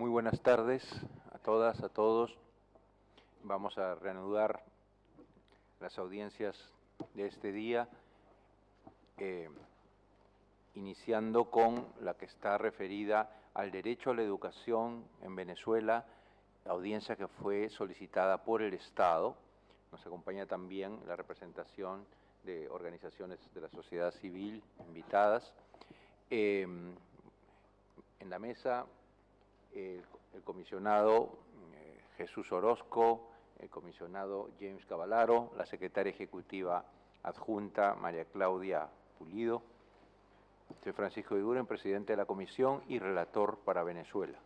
Muy buenas tardes a todas, a todos. Vamos a reanudar las audiencias de este día, iniciando con la que está referida al derecho a la educación en Venezuela, audiencia que fue solicitada por el Estado. Nos acompaña también la representación de organizaciones de la sociedad civil invitadas. En la mesa, el comisionado Jesús Orozco, el comisionado James Cavallaro, la secretaria ejecutiva adjunta María Claudia Pulido. Soy Francisco Iguren, presidente de la comisión y relator para Venezuela.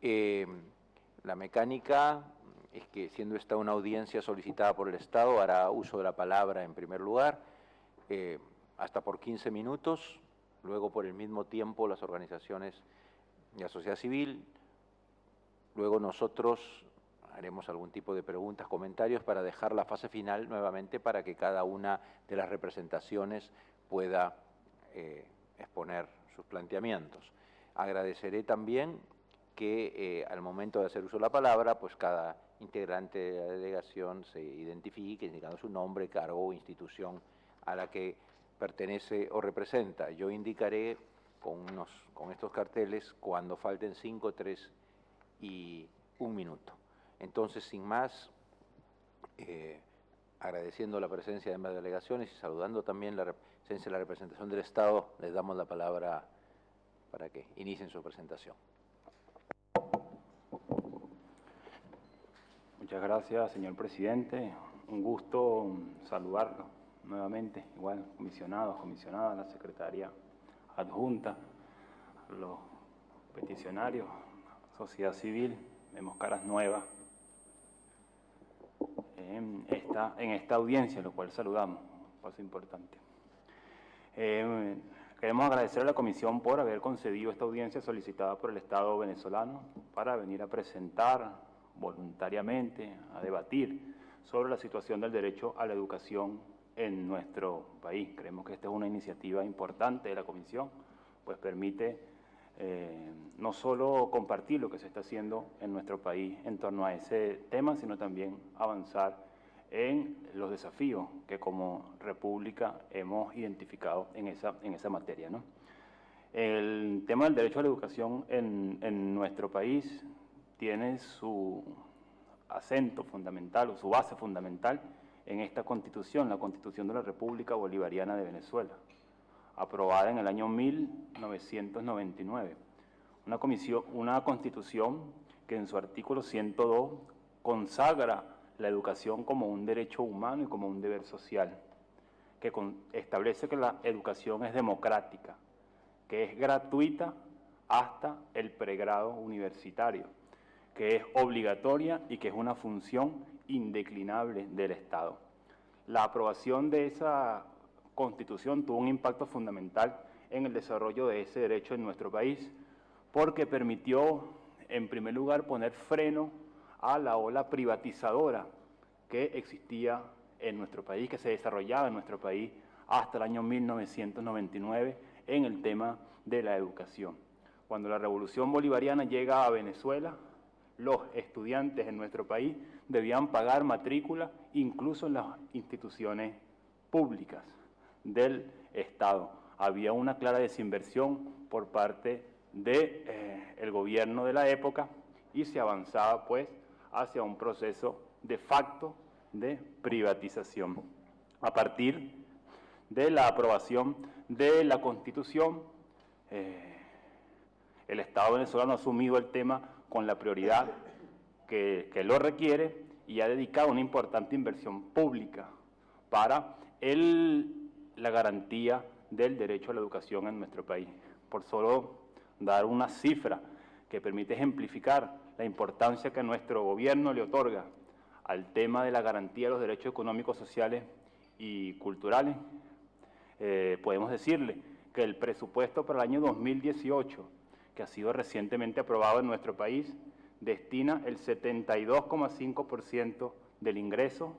La mecánica es que, siendo esta una audiencia solicitada por el Estado, hará uso de la palabra en primer lugar, hasta por 15 minutos, luego por el mismo tiempo las organizaciones de la sociedad civil, luego nosotros haremos algún tipo de preguntas, comentarios para dejar la fase final nuevamente para que cada una de las representaciones pueda exponer sus planteamientos. Agradeceré también que al momento de hacer uso de la palabra, pues cada integrante de la delegación se identifique, indicando su nombre, cargo o institución a la que pertenece o representa. Yo indicaré con estos carteles cuando falten 5, 3 y 1 minuto. Entonces, sin más, agradeciendo la presencia de ambas delegaciones y saludando también la presencia de la representación del Estado, les damos la palabra para que inicien su presentación. Muchas gracias, señor presidente. Un gusto saludarlo nuevamente, igual comisionados, comisionadas, la secretaria adjunta, los peticionarios, sociedad civil. Vemos caras nuevas en esta audiencia, lo cual saludamos, un paso importante. Queremos agradecer a la comisión por haber concedido esta audiencia solicitada por el Estado venezolano para venir a presentar voluntariamente, a debatir sobre la situación del derecho a la educación en nuestro país. Creemos que esta es una iniciativa importante de la comisión, pues permite no solo compartir lo que se está haciendo en nuestro país en torno a ese tema, sino también avanzar en los desafíos que como república hemos identificado en esa materia, ¿no? El tema del derecho a la educación en nuestro país tiene su acento fundamental o su base fundamental en esta Constitución, la Constitución de la República Bolivariana de Venezuela, aprobada en el año 1999. Una Constitución que en su artículo 102 consagra la educación como un derecho humano y como un deber social, que establece que la educación es democrática, que es gratuita hasta el pregrado universitario, que es obligatoria y que es una función indeclinable del Estado. La aprobación de esa Constitución tuvo un impacto fundamental en el desarrollo de ese derecho en nuestro país, porque permitió, en primer lugar, poner freno a la ola privatizadora que existía en nuestro país, que se desarrollaba en nuestro país hasta el año 1999 en el tema de la educación. Cuando la Revolución Bolivariana llega a Venezuela, los estudiantes en nuestro país debían pagar matrícula incluso en las instituciones públicas del Estado. Había una clara desinversión por parte del gobierno de la época y se avanzaba pues hacia un proceso de facto de privatización. A partir de la aprobación de la Constitución, el Estado venezolano ha asumido el tema con la prioridad que lo requiere y ha dedicado una importante inversión pública para la garantía del derecho a la educación en nuestro país. Por solo dar una cifra que permite ejemplificar la importancia que nuestro gobierno le otorga al tema de la garantía de los derechos económicos, sociales y culturales, podemos decirle que el presupuesto para el año 2018, que ha sido recientemente aprobado en nuestro país, destina el 72,5% del ingreso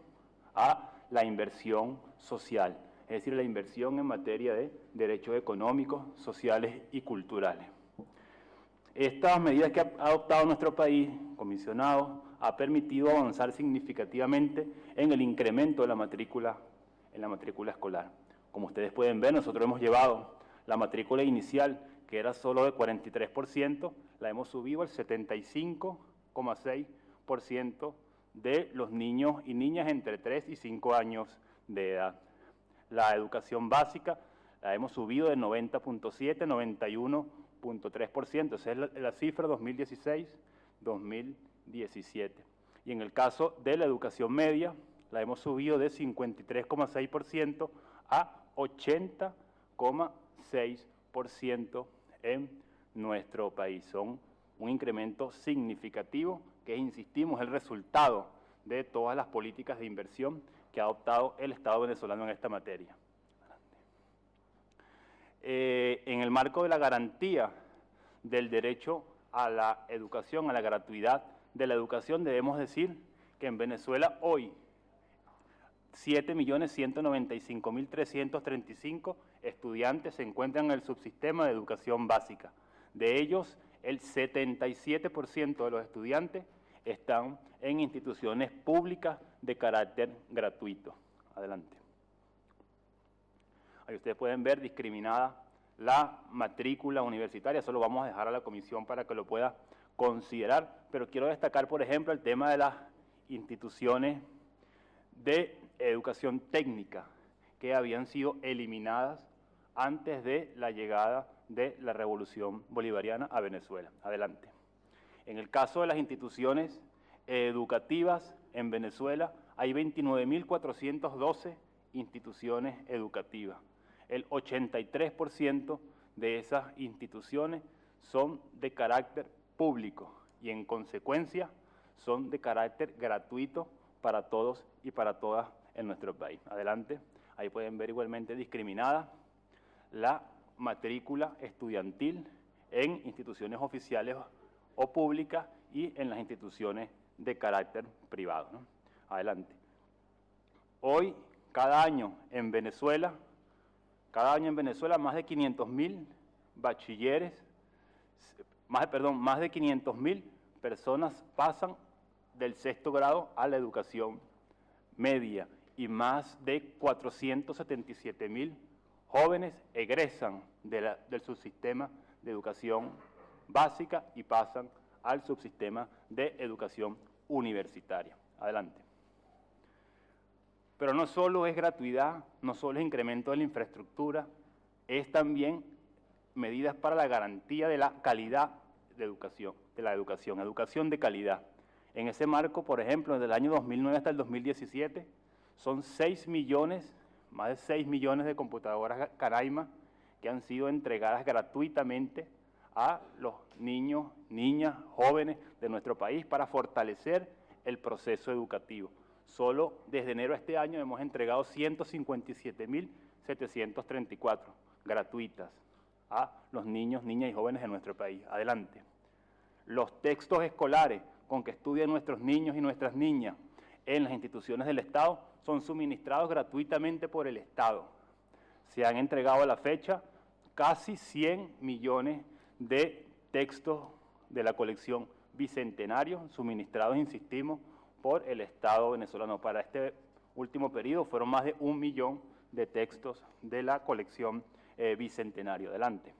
a la inversión social, es decir, la inversión en materia de derechos económicos, sociales y culturales. Estas medidas que ha adoptado nuestro país, comisionado, ha permitido avanzar significativamente en el incremento de la matrícula escolar. Como ustedes pueden ver, nosotros hemos llevado la matrícula inicial, que era solo de 43%, la hemos subido al 75,6% de los niños y niñas entre 3 y 5 años de edad. La educación básica la hemos subido de 90,7% a 91,3%. Esa es la cifra 2016-2017. Y en el caso de la educación media, la hemos subido de 53,6% a 80,6% en nuestro país. Son un incremento significativo que, insistimos, es el resultado de todas las políticas de inversión que ha adoptado el Estado venezolano en esta materia. En el marco de la garantía del derecho a la educación, a la gratuidad de la educación, debemos decir que en Venezuela hoy 7.195.335 estudiantes se encuentran en el subsistema de educación básica. De ellos, el 77% de los estudiantes están en instituciones públicas de carácter gratuito. Adelante. Ahí ustedes pueden ver discriminada la matrícula universitaria. Eso lo vamos a dejar a la comisión para que lo pueda considerar, pero quiero destacar, por ejemplo, el tema de las instituciones de educación técnica que habían sido eliminadas antes de la llegada de la Revolución Bolivariana a Venezuela. Adelante. En el caso de las instituciones educativas en Venezuela, hay 29.412 instituciones educativas. El 83% de esas instituciones son de carácter público y, en consecuencia, son de carácter gratuito para todos y para todas en nuestro país. Adelante. Ahí pueden ver igualmente discriminada la matrícula estudiantil en instituciones oficiales o públicas y en las instituciones de carácter privado, ¿no? Adelante. Hoy, cada año en Venezuela, más de 500.000 bachilleres, más de 500.000 personas pasan del sexto grado a la educación media y más de 477.000 jóvenes egresan del subsistema de educación básica y pasan al subsistema de educación universitaria. Adelante. Pero no solo es gratuidad, no solo es incremento de la infraestructura, es también medidas para la garantía de la calidad de educación, educación de calidad. En ese marco, por ejemplo, desde el año 2009 hasta el 2017, son más de 6 millones de computadoras Canaima que han sido entregadas gratuitamente a los niños, niñas, jóvenes de nuestro país para fortalecer el proceso educativo. Solo desde enero de este año hemos entregado 157.734 gratuitas a los niños, niñas y jóvenes de nuestro país. Adelante. Los textos escolares con que estudian nuestros niños y nuestras niñas en las instituciones del Estado son suministrados gratuitamente por el Estado. Se han entregado a la fecha casi 100 millones de textos de la colección Bicentenario, suministrados, insistimos, por el Estado venezolano. Para este último periodo fueron más de 1 millón de textos de la colección Bicentenario. Adelante.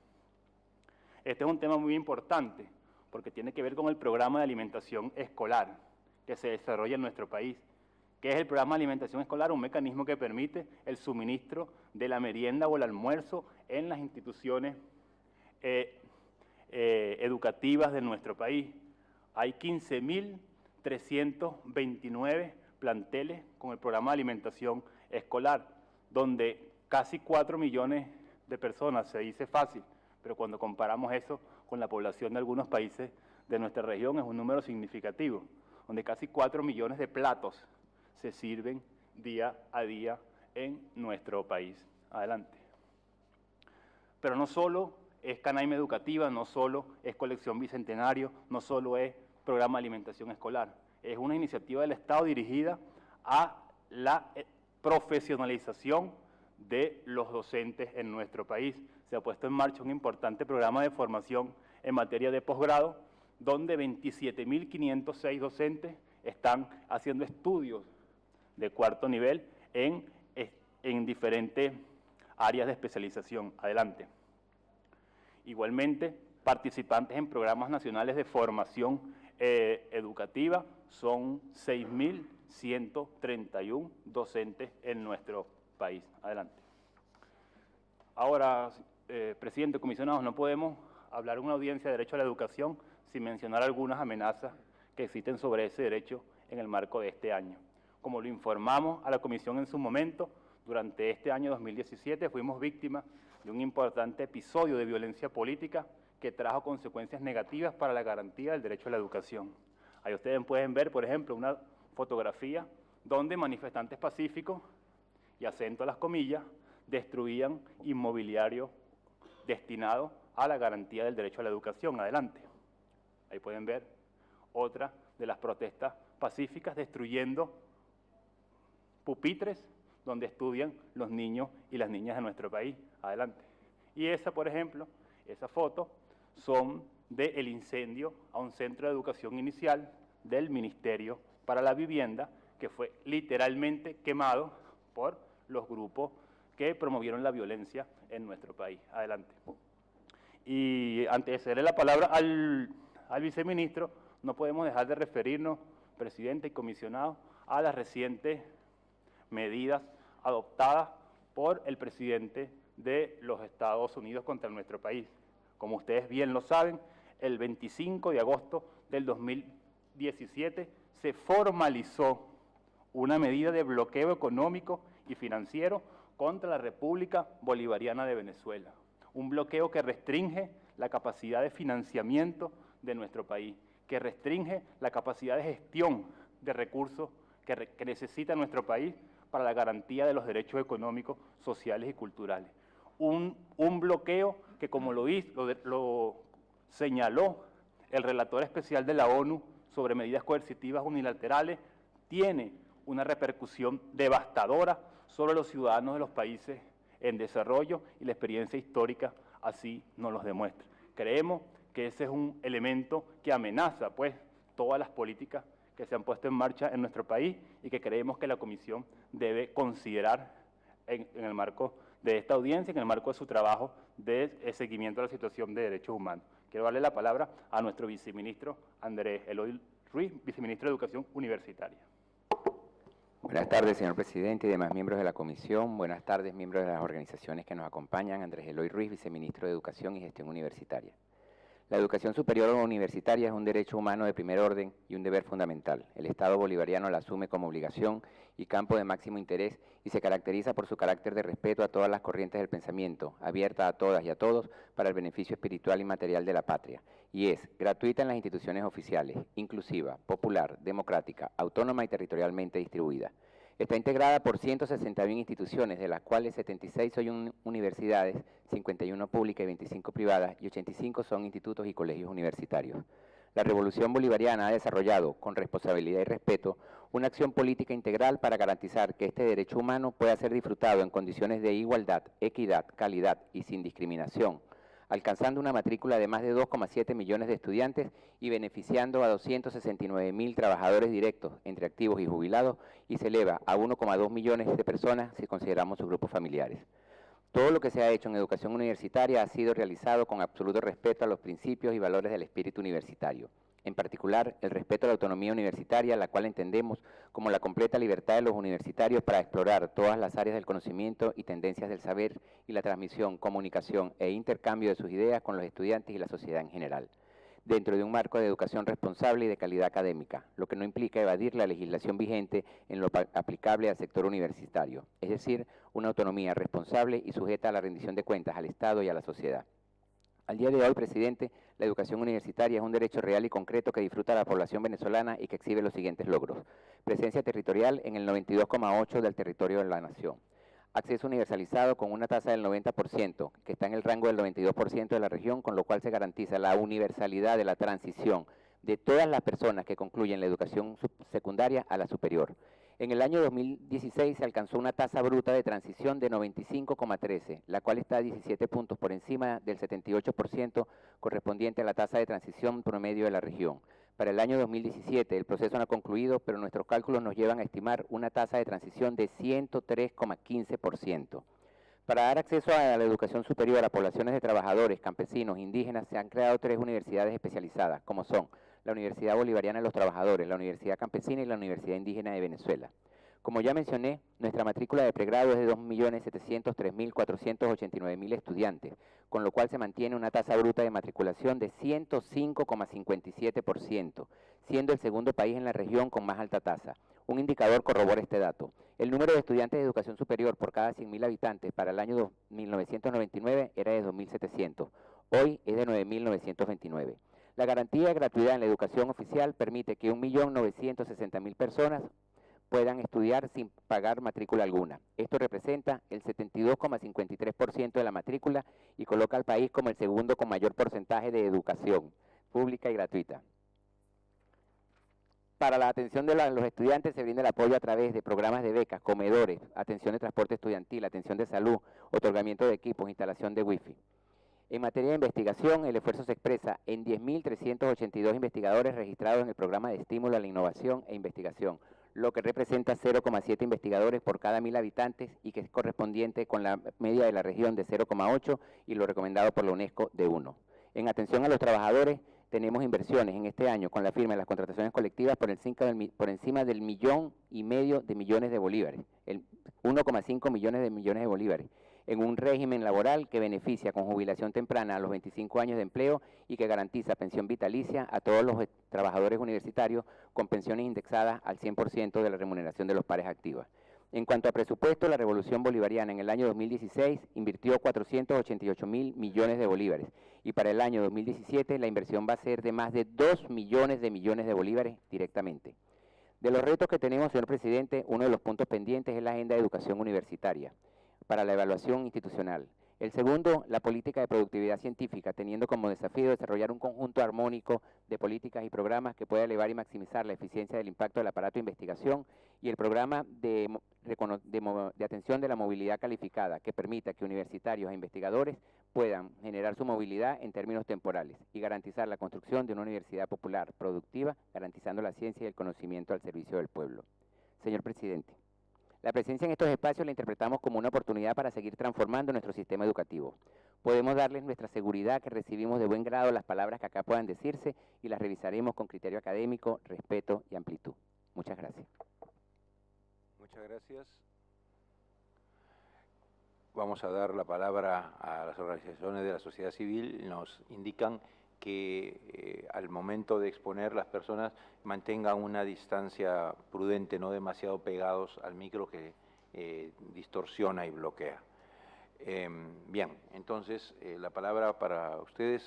Este es un tema muy importante porque tiene que ver con el programa de alimentación escolar que se desarrolla en nuestro país. ¿Qué es el programa de alimentación escolar? Un mecanismo que permite el suministro de la merienda o el almuerzo en las instituciones educativas de nuestro país. Hay 15.329 planteles con el programa de alimentación escolar, donde casi 4 millones de personas, se dice fácil, pero cuando comparamos eso con la población de algunos países de nuestra región es un número significativo, donde casi 4 millones de platos se sirven día a día en nuestro país. Adelante. Pero no solo es Canaima Educativa, no solo es Colección Bicentenario, no solo es Programa de Alimentación Escolar. Es una iniciativa del Estado dirigida a la profesionalización de los docentes en nuestro país. Se ha puesto en marcha un importante programa de formación en materia de posgrado, donde 27.506 docentes están haciendo estudios de cuarto nivel en diferentes áreas de especialización. Adelante. Igualmente, participantes en programas nacionales de formación educativa son 6.131 docentes en nuestro país. Adelante. Ahora, presidente, comisionados, no podemos hablar de una audiencia de derecho a la educación sin mencionar algunas amenazas que existen sobre ese derecho en el marco de este año. Como lo informamos a la comisión en su momento, durante este año 2017 fuimos víctimas de un importante episodio de violencia política que trajo consecuencias negativas para la garantía del derecho a la educación. Ahí ustedes pueden ver, por ejemplo, una fotografía donde manifestantes pacíficos, y acento a las comillas, destruían inmobiliario destinado a la garantía del derecho a la educación. Adelante. Ahí pueden ver otra de las protestas pacíficas destruyendo pupitres donde estudian los niños y las niñas de nuestro país. Adelante. Y esa, por ejemplo, esa foto son del incendio a un centro de educación inicial del Ministerio para la Vivienda, que fue literalmente quemado por los grupos que promovieron la violencia en nuestro país. Adelante. Y antes de cederle la palabra al viceministro, no podemos dejar de referirnos, presidente y comisionado, a las recientes medidas adoptadas por el presidente de los Estados Unidos contra nuestro país. Como ustedes bien lo saben, el 25 de agosto del 2017 se formalizó una medida de bloqueo económico y financiero contra la República Bolivariana de Venezuela. Un bloqueo que restringe la capacidad de financiamiento de nuestro país, que restringe la capacidad de gestión de recursos que necesita nuestro país para la garantía de los derechos económicos, sociales y culturales. Un bloqueo que, como lo señaló el relator especial de la ONU sobre medidas coercitivas unilaterales, tiene una repercusión devastadora sobre los ciudadanos de los países en desarrollo, y la experiencia histórica así nos lo demuestra. Creemos que ese es un elemento que amenaza, pues, todas las políticas que se han puesto en marcha en nuestro país y que creemos que la Comisión debe considerar en el marco de esta audiencia, en el marco de su trabajo de seguimiento de la situación de derechos humanos. Quiero darle la palabra a nuestro viceministro Andrés Eloy Ruiz, viceministro de Educación Universitaria. Buenas tardes, señor presidente y demás miembros de la comisión. Buenas tardes, miembros de las organizaciones que nos acompañan. Andrés Eloy Ruiz, viceministro de Educación y Gestión Universitaria. La educación superior o universitaria es un derecho humano de primer orden y un deber fundamental. El Estado bolivariano la asume como obligación y campo de máximo interés y se caracteriza por su carácter de respeto a todas las corrientes del pensamiento, abierta a todas y a todos para el beneficio espiritual y material de la patria. Y es gratuita en las instituciones oficiales, inclusiva, popular, democrática, autónoma y territorialmente distribuida. Está integrada por 161 instituciones, de las cuales 76 son universidades, 51 públicas y 25 privadas, y 85 son institutos y colegios universitarios. La Revolución Bolivariana ha desarrollado, con responsabilidad y respeto, una acción política integral para garantizar que este derecho humano pueda ser disfrutado en condiciones de igualdad, equidad, calidad y sin discriminación, alcanzando una matrícula de más de 2,7 millones de estudiantes y beneficiando a 269.000 trabajadores directos, entre activos y jubilados, y se eleva a 1,2 millones de personas si consideramos sus grupos familiares. Todo lo que se ha hecho en educación universitaria ha sido realizado con absoluto respeto a los principios y valores del espíritu universitario. En particular, el respeto a la autonomía universitaria, la cual entendemos como la completa libertad de los universitarios para explorar todas las áreas del conocimiento y tendencias del saber y la transmisión, comunicación e intercambio de sus ideas con los estudiantes y la sociedad en general, dentro de un marco de educación responsable y de calidad académica, lo que no implica evadir la legislación vigente en lo aplicable al sector universitario, es decir, una autonomía responsable y sujeta a la rendición de cuentas al Estado y a la sociedad. Al día de hoy, presidente, la educación universitaria es un derecho real y concreto que disfruta la población venezolana y que exhibe los siguientes logros. Presencia territorial en el 92,8% del territorio de la nación. Acceso universalizado con una tasa del 90%, que está en el rango del 92% de la región, con lo cual se garantiza la universalidad de la transición de todas las personas que concluyen la educación secundaria a la superior. En el año 2016 se alcanzó una tasa bruta de transición de 95,13, la cual está 17 puntos por encima del 78% correspondiente a la tasa de transición promedio de la región. Para el año 2017 el proceso no ha concluido, pero nuestros cálculos nos llevan a estimar una tasa de transición de 103,15%. Para dar acceso a la educación superior a poblaciones de trabajadores, campesinos, indígenas, se han creado 3 universidades especializadas, como son la Universidad Bolivariana de los Trabajadores, la Universidad Campesina y la Universidad Indígena de Venezuela. Como ya mencioné, nuestra matrícula de pregrado es de 2.703.489.000 estudiantes, con lo cual se mantiene una tasa bruta de matriculación de 105,57%, siendo el segundo país en la región con más alta tasa. Un indicador corrobora este dato. El número de estudiantes de educación superior por cada 100.000 habitantes para el año 1999 era de 2.700, hoy es de 9.929. La garantía de gratuidad en la educación oficial permite que 1.960.000 personas puedan estudiar sin pagar matrícula alguna. Esto representa el 72,53% de la matrícula y coloca al país como el segundo con mayor porcentaje de educación pública y gratuita. Para la atención de los estudiantes se brinda el apoyo a través de programas de becas, comedores, atención de transporte estudiantil, atención de salud, otorgamiento de equipos, instalación de wifi. En materia de investigación, el esfuerzo se expresa en 10.382 investigadores registrados en el programa de estímulo a la innovación e investigación, lo que representa 0,7 investigadores por cada 1.000 habitantes y que es correspondiente con la media de la región de 0,8 y lo recomendado por la UNESCO de 1. En atención a los trabajadores, tenemos inversiones en este año con la firma de las contrataciones colectivas por encima del 1,5 millones de bolívares, el 1,5 millones de bolívares, en un régimen laboral que beneficia con jubilación temprana a los 25 años de empleo y que garantiza pensión vitalicia a todos los trabajadores universitarios con pensiones indexadas al 100% de la remuneración de los pares activas. En cuanto a presupuesto, la Revolución Bolivariana en el año 2016 invirtió 488.000 millones de bolívares y para el año 2017 la inversión va a ser de más de 2 millones de bolívares directamente. De los retos que tenemos, señor presidente, uno de los puntos pendientes es la agenda de educación universitaria para la evaluación institucional. El segundo, la política de productividad científica, teniendo como desafío desarrollar un conjunto armónico de políticas y programas que pueda elevar y maximizar la eficiencia del impacto del aparato de investigación y el programa de atención de la movilidad calificada, que permita que universitarios e investigadores puedan generar su movilidad en términos temporales y garantizar la construcción de una universidad popular, productiva, garantizando la ciencia y el conocimiento al servicio del pueblo. Señor presidente, la presencia en estos espacios la interpretamos como una oportunidad para seguir transformando nuestro sistema educativo. Podemos darles nuestra seguridad que recibimos de buen grado las palabras que acá puedan decirse y las revisaremos con criterio académico, respeto y amplitud. Muchas gracias. Muchas gracias. Vamos a dar la palabra a las organizaciones de la sociedad civil. Nos indican que al momento de exponer las personas mantengan una distancia prudente, no demasiado pegados al micro que distorsiona y bloquea. Bien, entonces la palabra para ustedes.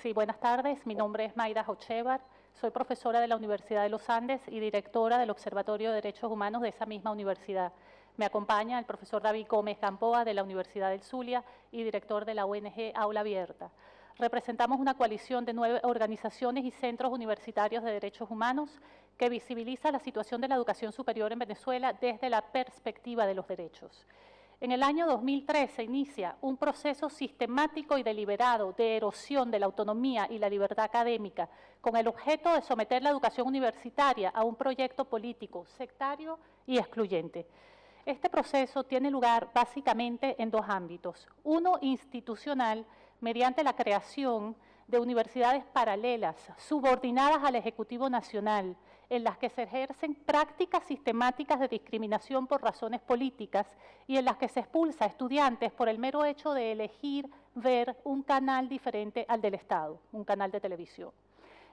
Sí, buenas tardes. Mi nombre es Mayra Hochevar. Soy profesora de la Universidad de los Andes y directora del Observatorio de Derechos Humanos de esa misma universidad. Me acompaña el profesor David Gómez Gamboa de la Universidad del Zulia y director de la ONG Aula Abierta. Representamos una coalición de 9 organizaciones y centros universitarios de derechos humanos que visibiliza la situación de la educación superior en Venezuela desde la perspectiva de los derechos. En el año 2003 se inicia un proceso sistemático y deliberado de erosión de la autonomía y la libertad académica con el objeto de someter la educación universitaria a un proyecto político sectario y excluyente. Este proceso tiene lugar básicamente en 2 ámbitos. Uno, institucional, mediante la creación de universidades paralelas, subordinadas al Ejecutivo Nacional, en las que se ejercen prácticas sistemáticas de discriminación por razones políticas y en las que se expulsa a estudiantes por el mero hecho de elegir ver un canal diferente al del Estado, un canal de televisión.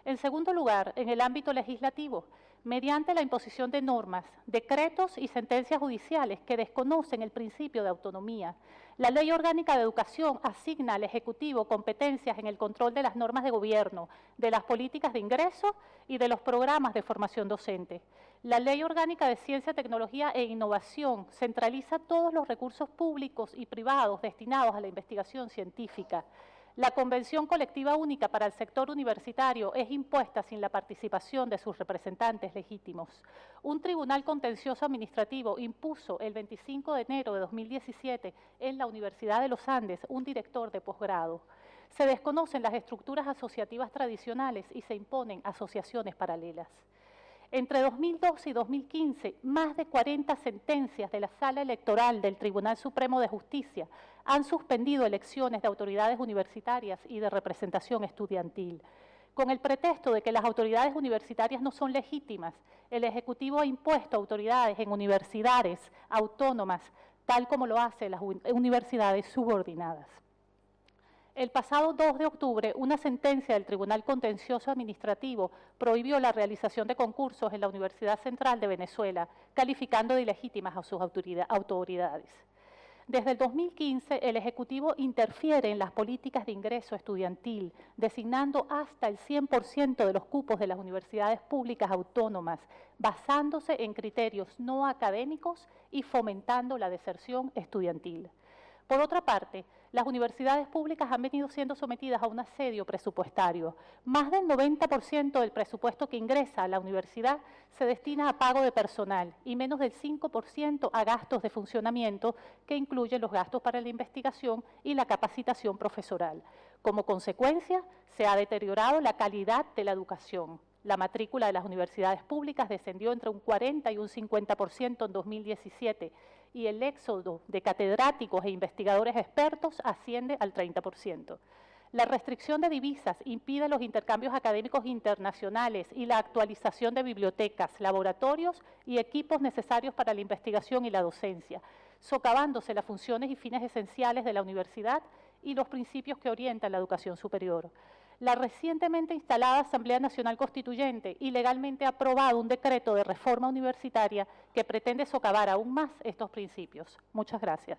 En segundo lugar, en el ámbito legislativo, mediante la imposición de normas, decretos y sentencias judiciales que desconocen el principio de autonomía. La Ley Orgánica de Educación asigna al Ejecutivo competencias en el control de las normas de gobierno, de las políticas de ingreso y de los programas de formación docente. La Ley Orgánica de Ciencia, Tecnología e Innovación centraliza todos los recursos públicos y privados destinados a la investigación científica. La Convención Colectiva Única para el sector universitario es impuesta sin la participación de sus representantes legítimos. Un tribunal contencioso administrativo impuso el 25 de enero de 2017 en la Universidad de los Andes un director de posgrado. Se desconocen las estructuras asociativas tradicionales y se imponen asociaciones paralelas. Entre 2012 y 2015, más de 40 sentencias de la Sala Electoral del Tribunal Supremo de Justicia han suspendido elecciones de autoridades universitarias y de representación estudiantil. Con el pretexto de que las autoridades universitarias no son legítimas, el Ejecutivo ha impuesto autoridades en universidades autónomas, tal como lo hacen las universidades subordinadas. El pasado 2 de octubre, una sentencia del Tribunal Contencioso Administrativo prohibió la realización de concursos en la Universidad Central de Venezuela, calificando de ilegítimas a sus autoridades. Desde el 2015, el Ejecutivo interfiere en las políticas de ingreso estudiantil, designando hasta el 100% de los cupos de las universidades públicas autónomas, basándose en criterios no académicos y fomentando la deserción estudiantil. Por otra parte, las universidades públicas han venido siendo sometidas a un asedio presupuestario. Más del 90% del presupuesto que ingresa a la universidad se destina a pago de personal y menos del 5% a gastos de funcionamiento, que incluyen los gastos para la investigación y la capacitación profesoral. Como consecuencia, se ha deteriorado la calidad de la educación. La matrícula de las universidades públicas descendió entre un 40 y un 50% en 2017 y el éxodo de catedráticos e investigadores expertos asciende al 30%. La restricción de divisas impide los intercambios académicos internacionales y la actualización de bibliotecas, laboratorios y equipos necesarios para la investigación y la docencia, socavándose las funciones y fines esenciales de la universidad y los principios que orientan la educación superior. La recientemente instalada Asamblea Nacional Constituyente ilegalmente ha aprobado un decreto de reforma universitaria que pretende socavar aún más estos principios. Muchas gracias.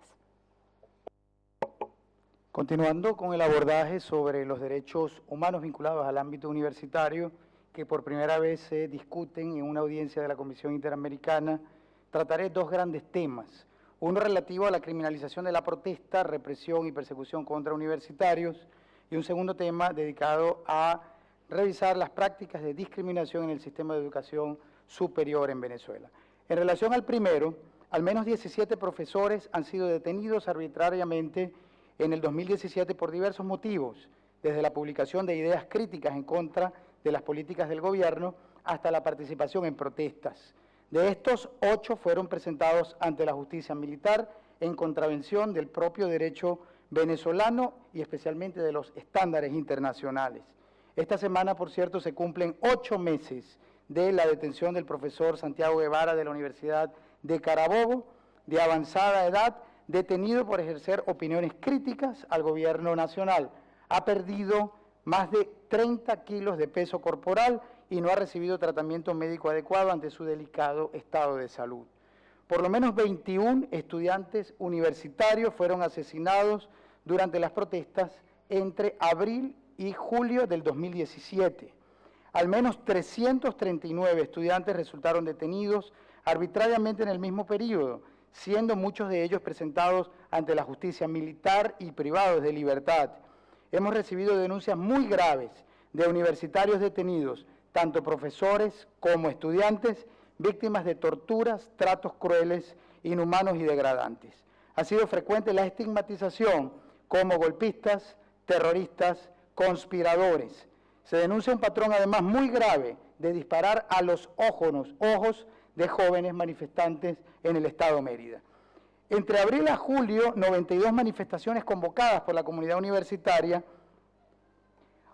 Continuando con el abordaje sobre los derechos humanos vinculados al ámbito universitario, que por primera vez se discuten en una audiencia de la Comisión Interamericana, trataré dos grandes temas. Uno relativo a la criminalización de la protesta, represión y persecución contra universitarios, y un segundo tema dedicado a revisar las prácticas de discriminación en el sistema de educación superior en Venezuela. En relación al primero, al menos 17 profesores han sido detenidos arbitrariamente en el 2017 por diversos motivos, desde la publicación de ideas críticas en contra de las políticas del gobierno hasta la participación en protestas. De estos, 8 fueron presentados ante la justicia militar en contravención del propio derecho venezolano y especialmente de los estándares internacionales. Esta semana, por cierto, se cumplen 8 meses de la detención del profesor Santiago Guevara de la Universidad de Carabobo, de avanzada edad, detenido por ejercer opiniones críticas al gobierno nacional. Ha perdido más de 30 kilos de peso corporal y no ha recibido tratamiento médico adecuado ante su delicado estado de salud. Por lo menos 21 estudiantes universitarios fueron asesinados durante las protestas entre abril y julio del 2017. Al menos 339 estudiantes resultaron detenidos arbitrariamente en el mismo periodo, siendo muchos de ellos presentados ante la justicia militar y privados de libertad. Hemos recibido denuncias muy graves de universitarios detenidos, tanto profesores como estudiantes, víctimas de torturas, tratos crueles, inhumanos y degradantes. Ha sido frecuente la estigmatización como golpistas, terroristas, conspiradores. Se denuncia un patrón además muy grave de disparar a los ojos de jóvenes manifestantes en el estado Mérida. Entre abril a julio, 92 manifestaciones convocadas por la comunidad universitaria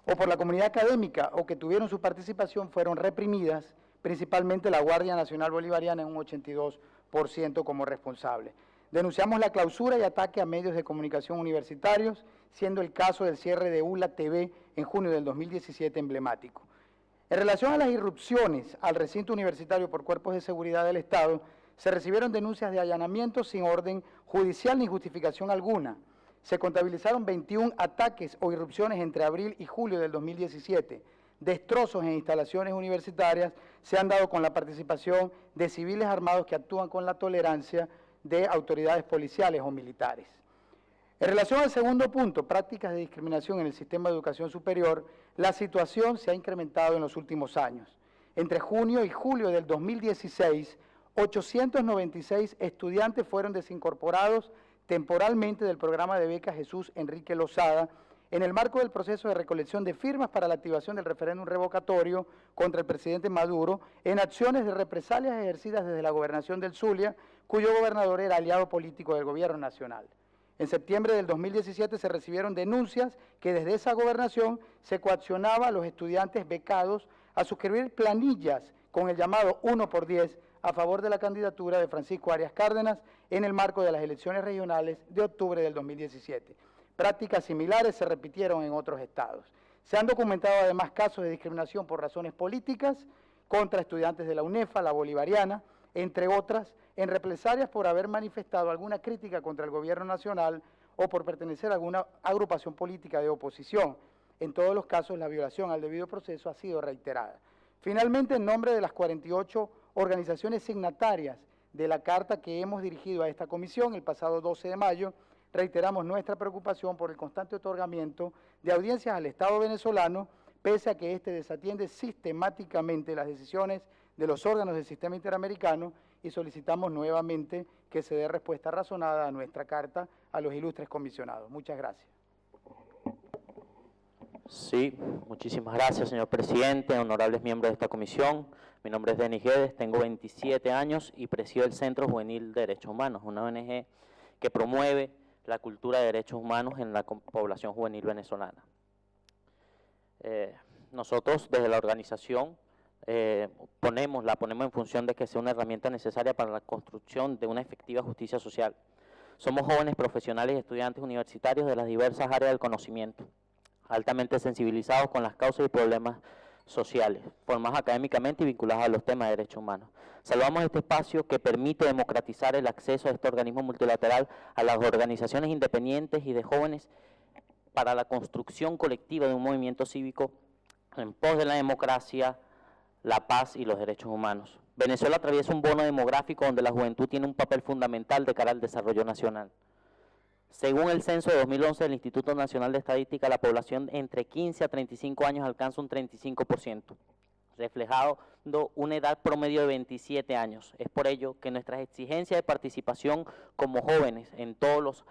o por la comunidad académica o que tuvieron su participación fueron reprimidas, principalmente la Guardia Nacional Bolivariana en un 82% como responsable. Denunciamos la clausura y ataque a medios de comunicación universitarios, siendo el caso del cierre de ULA TV en junio del 2017 emblemático. En relación a las irrupciones al recinto universitario por cuerpos de seguridad del Estado, se recibieron denuncias de allanamientos sin orden judicial ni justificación alguna. Se contabilizaron 21 ataques o irrupciones entre abril y julio del 2017. Destrozos en instalaciones universitarias se han dado con la participación de civiles armados que actúan con la tolerancia de autoridades policiales o militares. En relación al segundo punto, prácticas de discriminación en el sistema de educación superior, la situación se ha incrementado en los últimos años. Entre junio y julio del 2016, 896 estudiantes fueron desincorporados temporalmente del programa de becas Jesús Enrique Lozada en el marco del proceso de recolección de firmas para la activación del referéndum revocatorio contra el presidente Maduro en acciones de represalias ejercidas desde la gobernación del Zulia, cuyo gobernador era aliado político del gobierno nacional. En septiembre del 2017 se recibieron denuncias que desde esa gobernación se coaccionaba a los estudiantes becados a suscribir planillas con el llamado 1×10 a favor de la candidatura de Francisco Arias Cárdenas en el marco de las elecciones regionales de octubre del 2017. Prácticas similares se repitieron en otros estados. Se han documentado además casos de discriminación por razones políticas contra estudiantes de la UNEFA, la Bolivariana, entre otras, en represalias por haber manifestado alguna crítica contra el gobierno nacional o por pertenecer a alguna agrupación política de oposición. En todos los casos, la violación al debido proceso ha sido reiterada. Finalmente, en nombre de las 48 organizaciones signatarias de la carta que hemos dirigido a esta comisión el pasado 12 de mayo, reiteramos nuestra preocupación por el constante otorgamiento de audiencias al Estado venezolano, pese a que éste desatiende sistemáticamente las decisiones de los órganos del sistema interamericano, y solicitamos nuevamente que se dé respuesta razonada a nuestra carta a los ilustres comisionados. Muchas gracias. Sí, muchísimas gracias, señor presidente, honorables miembros de esta comisión. Mi nombre es Denis Guedes, tengo 27 años y presido el Centro Juvenil de Derechos Humanos, una ONG que promueve la cultura de derechos humanos en la población juvenil venezolana. Nosotros, desde la organización, la ponemos en función de que sea una herramienta necesaria para la construcción de una efectiva justicia social. Somos jóvenes profesionales y estudiantes universitarios de las diversas áreas del conocimiento, altamente sensibilizados con las causas y problemas sociales, formados académicamente y vinculados a los temas de derechos humanos. Salvamos este espacio que permite democratizar el acceso a este organismo multilateral a las organizaciones independientes y de jóvenes para la construcción colectiva de un movimiento cívico en pos de la democracia, la paz y los derechos humanos. Venezuela atraviesa un bono demográfico donde la juventud tiene un papel fundamental de cara al desarrollo nacional. Según el censo de 2011 del Instituto Nacional de Estadística, la población entre 15 a 35 años alcanza un 35%, reflejando una edad promedio de 27 años. Es por ello que nuestras exigencias de participación como jóvenes en todos los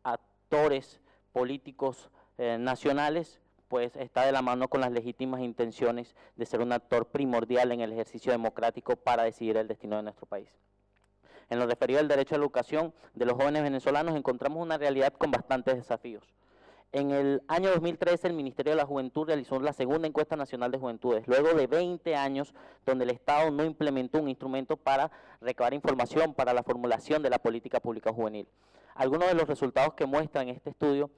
actores políticos nacionales pues está de la mano con las legítimas intenciones de ser un actor primordial en el ejercicio democrático para decidir el destino de nuestro país. En lo referido al derecho a la educación de los jóvenes venezolanos encontramos una realidad con bastantes desafíos. En el año 2013 el Ministerio de la Juventud realizó la segunda encuesta nacional de juventudes, luego de 20 años donde el Estado no implementó un instrumento para recabar información para la formulación de la política pública juvenil. Algunos de los resultados que muestran este estudio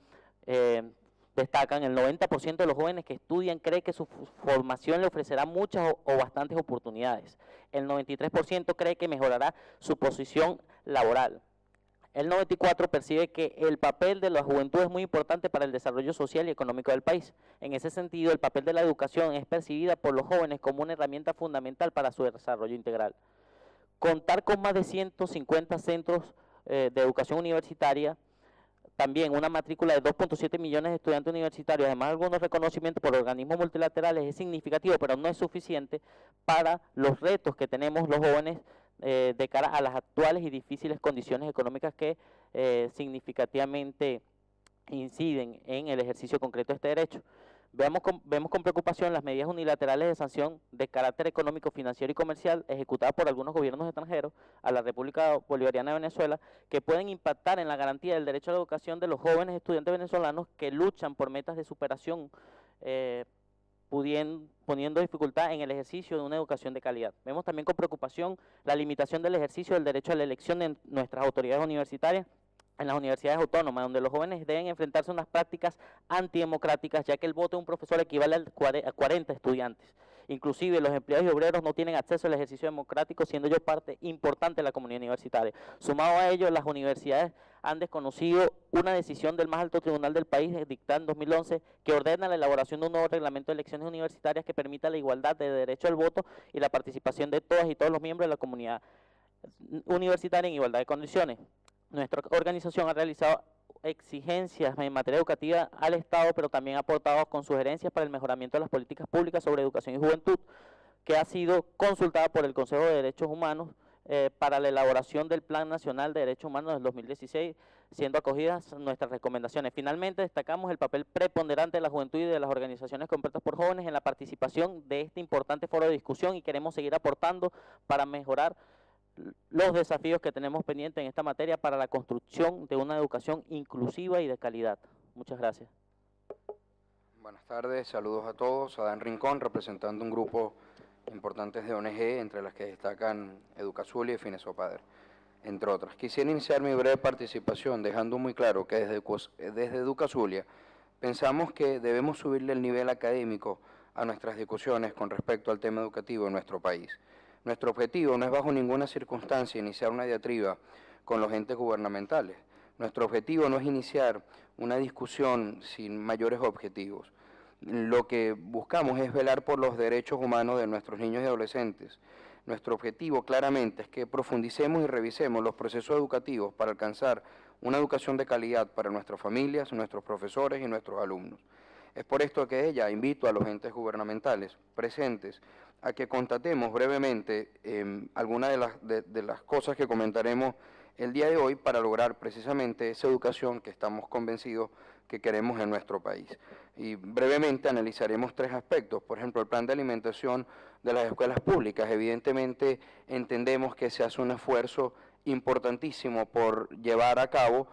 destacan: el 90% de los jóvenes que estudian cree que su formación le ofrecerá muchas o bastantes oportunidades. El 93% cree que mejorará su posición laboral. El 94% percibe que el papel de la juventud es muy importante para el desarrollo social y económico del país. En ese sentido, el papel de la educación es percibida por los jóvenes como una herramienta fundamental para su desarrollo integral. Contar con más de 150 centros de educación universitaria, también una matrícula de 2.7 millones de estudiantes universitarios, además algunos reconocimientos por organismos multilaterales, es significativo, pero no es suficiente para los retos que tenemos los jóvenes de cara a las actuales y difíciles condiciones económicas que significativamente inciden en el ejercicio concreto de este derecho. Vemos con preocupación las medidas unilaterales de sanción de carácter económico, financiero y comercial ejecutadas por algunos gobiernos extranjeros a la República Bolivariana de Venezuela, que pueden impactar en la garantía del derecho a la educación de los jóvenes estudiantes venezolanos que luchan por metas de superación, poniendo dificultad en el ejercicio de una educación de calidad. Vemos también con preocupación la limitación del ejercicio del derecho a la elección de nuestras autoridades universitarias en las universidades autónomas, donde los jóvenes deben enfrentarse a unas prácticas antidemocráticas, ya que el voto de un profesor equivale a 40 estudiantes. Inclusive los empleados y obreros no tienen acceso al ejercicio democrático, siendo ellos parte importante de la comunidad universitaria. Sumado a ello, las universidades han desconocido una decisión del más alto tribunal del país, dictada en 2011, que ordena la elaboración de un nuevo reglamento de elecciones universitarias que permita la igualdad de derecho al voto y la participación de todas y todos los miembros de la comunidad universitaria en igualdad de condiciones. Nuestra organización ha realizado exigencias en materia educativa al Estado, pero también ha aportado con sugerencias para el mejoramiento de las políticas públicas sobre educación y juventud, que ha sido consultada por el Consejo de Derechos Humanos para la elaboración del Plan Nacional de Derechos Humanos del 2016, siendo acogidas nuestras recomendaciones. Finalmente, destacamos el papel preponderante de la juventud y de las organizaciones compuestas por jóvenes en la participación de este importante foro de discusión, y queremos seguir aportando para mejorar los desafíos que tenemos pendientes en esta materia para la construcción de una educación inclusiva y de calidad. Muchas gracias. Buenas tardes, saludos a todos. Adán Rincón, representando un grupo importante de ONG, entre las que destacan Educazulia y Finesopader, entre otras. Quisiera iniciar mi breve participación dejando muy claro que desde Educazulia pensamos que debemos subirle el nivel académico a nuestras discusiones con respecto al tema educativo en nuestro país. Nuestro objetivo no es bajo ninguna circunstancia iniciar una diatriba con los entes gubernamentales. Nuestro objetivo no es iniciar una discusión sin mayores objetivos. Lo que buscamos es velar por los derechos humanos de nuestros niños y adolescentes. Nuestro objetivo claramente es que profundicemos y revisemos los procesos educativos para alcanzar una educación de calidad para nuestras familias, nuestros profesores y nuestros alumnos. Es por esto que invito a los entes gubernamentales presentes a que constatemos brevemente algunas de las cosas que comentaremos el día de hoy para lograr precisamente esa educación que estamos convencidos que queremos en nuestro país. Y brevemente analizaremos tres aspectos. Por ejemplo, el plan de alimentación de las escuelas públicas. Evidentemente entendemos que se hace un esfuerzo importantísimo por llevar a cabo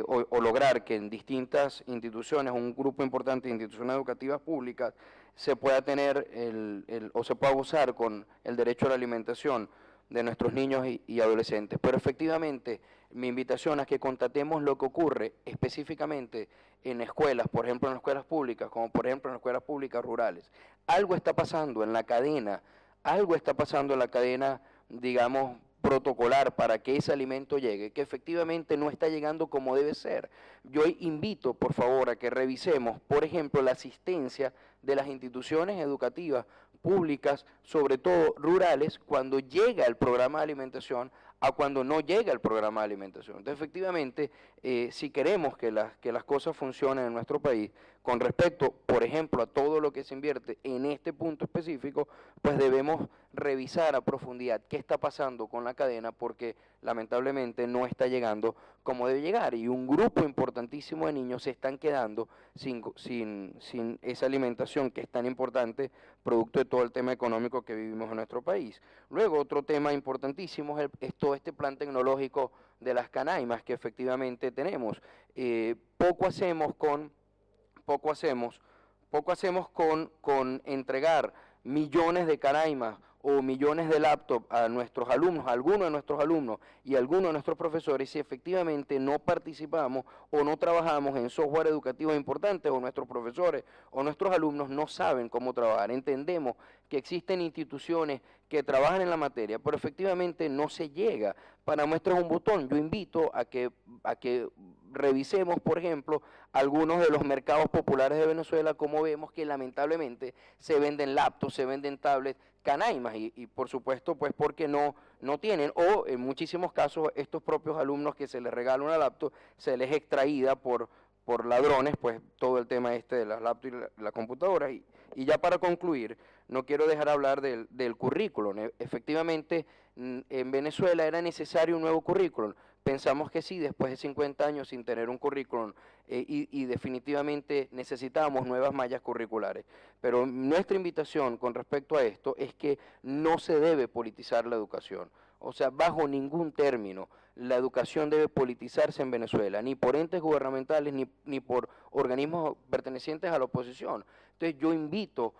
o lograr que en distintas instituciones, un grupo importante de instituciones educativas públicas, se pueda tener o se pueda gozar con el derecho a la alimentación de nuestros niños y adolescentes. Pero efectivamente, mi invitación es que constatemos lo que ocurre específicamente en escuelas, por ejemplo en escuelas públicas, como por ejemplo en escuelas públicas rurales. Algo está pasando en la cadena, digamos, protocolar para que ese alimento llegue, que efectivamente no está llegando como debe ser. Yo invito, por favor, a que revisemos, por ejemplo, la asistencia de las instituciones educativas públicas, sobre todo rurales, cuando llega el programa de alimentación a cuando no llega el programa de alimentación. Entonces, efectivamente, si queremos que las cosas funcionen en nuestro país, con respecto, por ejemplo, a todo lo que se invierte en este punto específico, pues debemos revisar a profundidad qué está pasando con la cadena, porque lamentablemente no está llegando como debe llegar, y un grupo importantísimo de niños se están quedando sin esa alimentación que es tan importante, producto de todo el tema económico que vivimos en nuestro país. Luego, otro tema importantísimo es todo este plan tecnológico de las canaimas que efectivamente tenemos. Poco hacemos con entregar millones de canaimas o millones de laptops a nuestros alumnos, a algunos de nuestros alumnos y a algunos de nuestros profesores, si efectivamente no participamos o no trabajamos en software educativo importante, o nuestros profesores o nuestros alumnos no saben cómo trabajar. Entendemos que existen instituciones que trabajan en la materia, pero efectivamente no se llega. Para muestras un botón, yo invito a que revisemos, por ejemplo, algunos de los mercados populares de Venezuela, como vemos que lamentablemente se venden laptops, se venden tablets, canaimas, y por supuesto, pues porque no tienen, o en muchísimos casos estos propios alumnos que se les regala una laptop, se les extraída por ladrones, pues todo el tema de las laptops y la computadora. Y ya para concluir, no quiero dejar hablar del currículum. Efectivamente, en Venezuela era necesario un nuevo currículum. Pensamos que sí, después de 50 años sin tener un currículum, y definitivamente necesitábamos nuevas mallas curriculares. Pero nuestra invitación con respecto a esto es que no se debe politizar la educación. O sea, bajo ningún término la educación debe politizarse en Venezuela, ni por entes gubernamentales, ni por organismos pertenecientes a la oposición. Entonces yo invitamos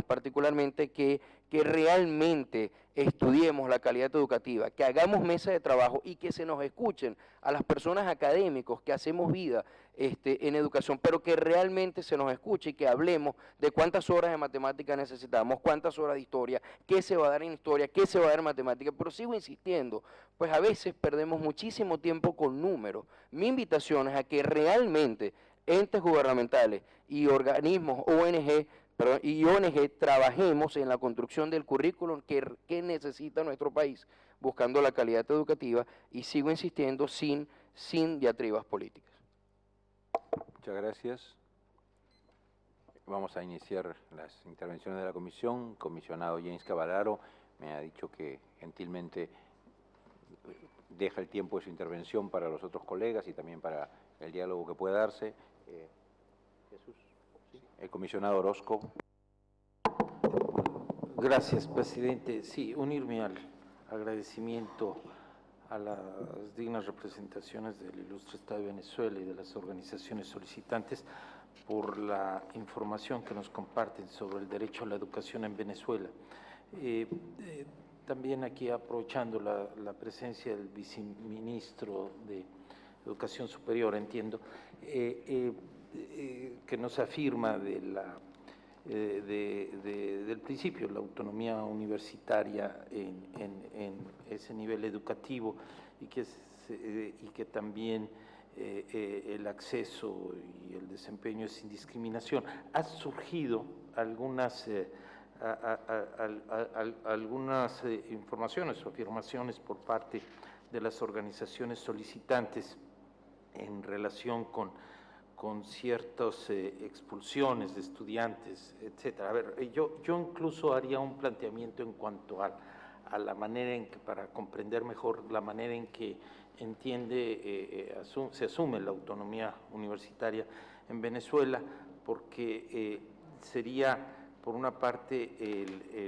particularmente que realmente estudiemos la calidad educativa, que hagamos mesas de trabajo y que se nos escuchen a las personas académicos que hacemos vida en educación, pero que realmente se nos escuche y que hablemos de cuántas horas de matemática necesitamos, cuántas horas de historia, qué se va a dar en historia, qué se va a dar en matemática. Pero sigo insistiendo, pues a veces perdemos muchísimo tiempo con números. Mi invitación es a que realmente entes gubernamentales y organismos, ONG trabajemos en la construcción del currículum que necesita nuestro país, buscando la calidad educativa, y sigo insistiendo, sin sin diatribas políticas. Muchas gracias. Vamos a iniciar las intervenciones de la comisión. Comisionado James Cavallaro me ha dicho que gentilmente deja el tiempo de su intervención para los otros colegas y también para el diálogo que pueda darse. Jesús, ¿sí? El comisionado Orozco. Gracias, presidente. Sí, unirme al agradecimiento a las dignas representaciones del ilustre Estado de Venezuela y de las organizaciones solicitantes por la información que nos comparten sobre el derecho a la educación en Venezuela. También aquí aprovechando la presencia del viceministro de Educación Superior, entiendo, que nos afirma del principio la autonomía universitaria en ese nivel educativo y que también el acceso y el desempeño es sin discriminación. Ha surgido algunas informaciones o afirmaciones por parte de las organizaciones solicitantes en relación con ciertas expulsiones de estudiantes, etcétera. A ver, yo incluso haría un planteamiento en cuanto a la manera en que, para comprender mejor la manera en que se asume la autonomía universitaria en Venezuela, porque sería, por una parte,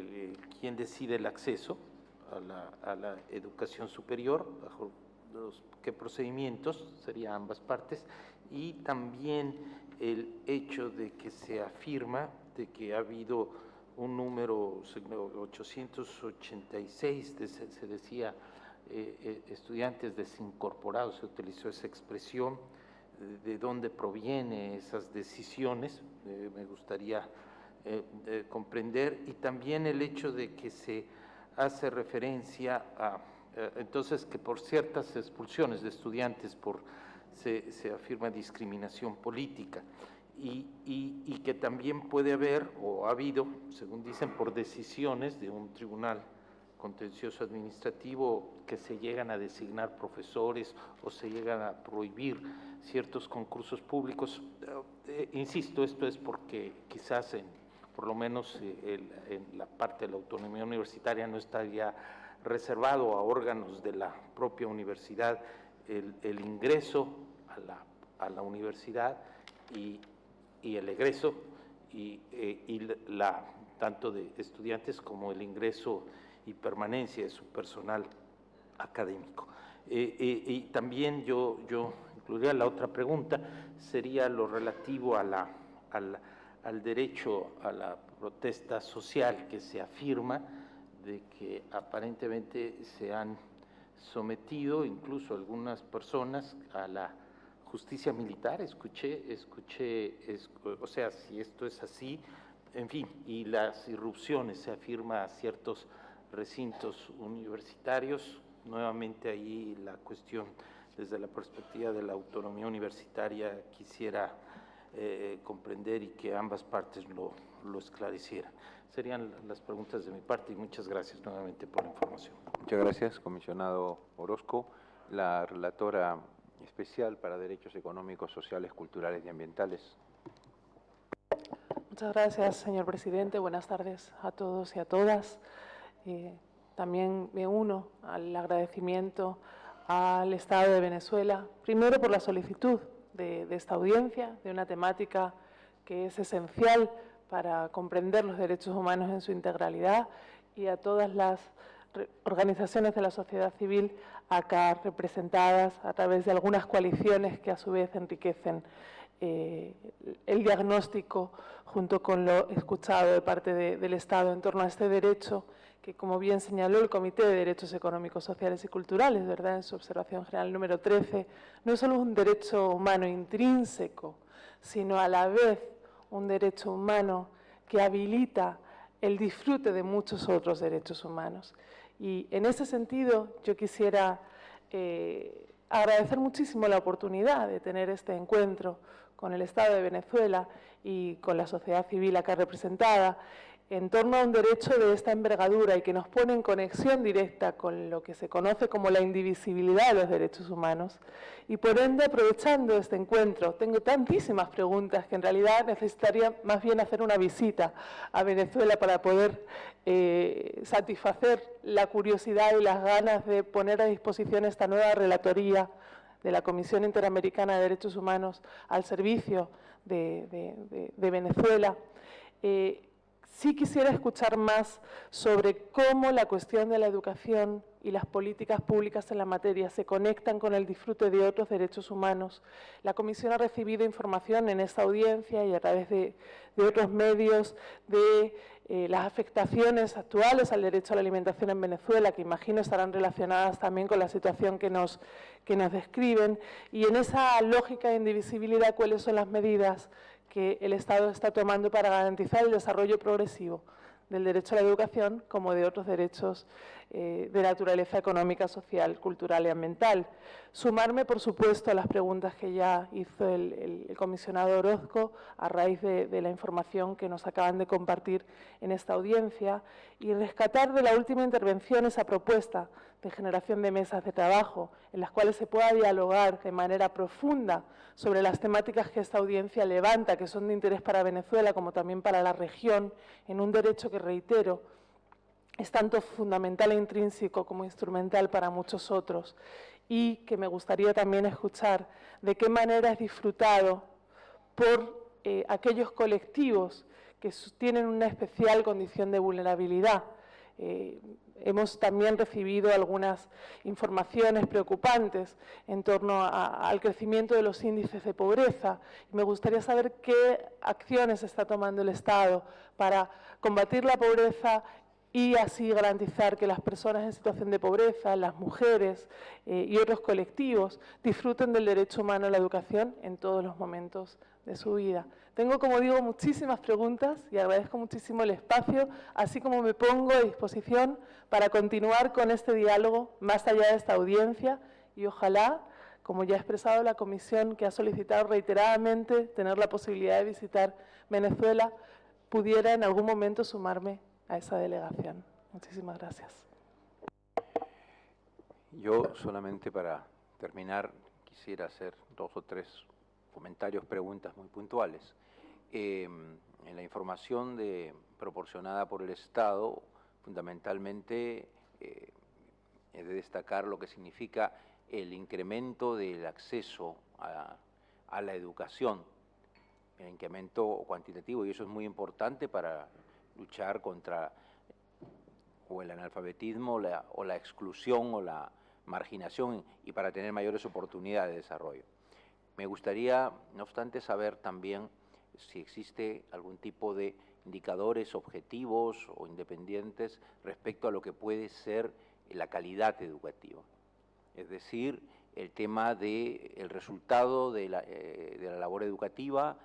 quien decide el acceso a la educación superior, bajo qué procedimientos, sería ambas partes, y también el hecho de que se afirma de que ha habido un número 886, se decía, estudiantes desincorporados, se utilizó esa expresión, de dónde provienen esas decisiones, me gustaría comprender, y también el hecho de que se hace referencia a, entonces, que por ciertas expulsiones de estudiantes se afirma discriminación política, y que también puede haber, o ha habido, según dicen, por decisiones de un tribunal contencioso administrativo, que se llegan a designar profesores o se llegan a prohibir ciertos concursos públicos. Insisto, esto es porque quizás por lo menos en la parte de la autonomía universitaria no estaría reservado a órganos de la propia universidad el ingreso a la universidad y el egreso, tanto de estudiantes como el ingreso y permanencia de su personal académico. Y también yo incluiría la otra pregunta, sería lo relativo al derecho a la protesta social, que se afirma de que aparentemente se han sometido incluso algunas personas a la justicia militar, o sea, si esto es así, en fin, y las irrupciones, se afirma, a ciertos recintos universitarios. Nuevamente ahí la cuestión, desde la perspectiva de la autonomía universitaria, quisiera comprender y que ambas partes lo esclarecieran. Serían las preguntas de mi parte y muchas gracias nuevamente por la información. Muchas gracias, comisionado Orozco. La relatora especial para Derechos Económicos, Sociales, Culturales y Ambientales. Muchas gracias, señor presidente. Buenas tardes a todos y a todas. También me uno al agradecimiento al Estado de Venezuela, primero por la solicitud de esta audiencia, de una temática que es esencial para comprender los derechos humanos en su integralidad, y a todas las organizaciones de la sociedad civil acá representadas a través de algunas coaliciones que a su vez enriquecen el diagnóstico junto con lo escuchado de parte del Estado en torno a este derecho que, como bien señaló el Comité de Derechos Económicos, Sociales y Culturales, ¿verdad?, en su observación general número 13, no es solo un derecho humano intrínseco, sino a la vez un derecho humano que habilita el disfrute de muchos otros derechos humanos. Y en ese sentido yo quisiera agradecer muchísimo la oportunidad de tener este encuentro con el Estado de Venezuela y con la sociedad civil acá representada, en torno a un derecho de esta envergadura y que nos pone en conexión directa con lo que se conoce como la indivisibilidad de los derechos humanos. Y por ende, aprovechando este encuentro, tengo tantísimas preguntas que en realidad necesitaría más bien hacer una visita a Venezuela para poder satisfacer la curiosidad y las ganas de poner a disposición esta nueva relatoría de la Comisión Interamericana de Derechos Humanos al servicio de Venezuela. Sí quisiera escuchar más sobre cómo la cuestión de la educación y las políticas públicas en la materia se conectan con el disfrute de otros derechos humanos. La Comisión ha recibido información en esta audiencia y a través de otros medios de las afectaciones actuales al derecho a la alimentación en Venezuela, que imagino estarán relacionadas también con la situación que nos describen. Y en esa lógica de indivisibilidad, ¿cuáles son las medidas que el Estado está tomando para garantizar el desarrollo progresivo del derecho a la educación como de otros derechos de naturaleza económica, social, cultural y ambiental? Sumarme, por supuesto, a las preguntas que ya hizo el comisionado Orozco a raíz de la información que nos acaban de compartir en esta audiencia y rescatar de la última intervención esa propuesta de generación de mesas de trabajo en las cuales se pueda dialogar de manera profunda sobre las temáticas que esta audiencia levanta, que son de interés para Venezuela como también para la región, en un derecho que, reitero, es tanto fundamental e intrínseco como instrumental para muchos otros, y que me gustaría también escuchar de qué manera es disfrutado por aquellos colectivos que tienen una especial condición de vulnerabilidad. Hemos también recibido algunas informaciones preocupantes en torno al crecimiento de los índices de pobreza. Me gustaría saber qué acciones está tomando el Estado para combatir la pobreza y así garantizar que las personas en situación de pobreza, las mujeres y otros colectivos disfruten del derecho humano a la educación en todos los momentos de su vida. Tengo, como digo, muchísimas preguntas y agradezco muchísimo el espacio, así como me pongo a disposición para continuar con este diálogo más allá de esta audiencia y ojalá, como ya ha expresado la Comisión, que ha solicitado reiteradamente tener la posibilidad de visitar Venezuela, pudiera en algún momento sumarme a esa delegación. Muchísimas gracias. Yo solamente para terminar quisiera hacer 2 o 3 comentarios, preguntas muy puntuales. En la información proporcionada por el Estado, fundamentalmente es de destacar lo que significa el incremento del acceso a la educación, el incremento cuantitativo, y eso es muy importante para luchar contra o el analfabetismo o la exclusión o la marginación y para tener mayores oportunidades de desarrollo. Me gustaría, no obstante, saber también si existe algún tipo de indicadores objetivos o independientes respecto a lo que puede ser la calidad educativa. Es decir, el tema del resultado de la labor educativa,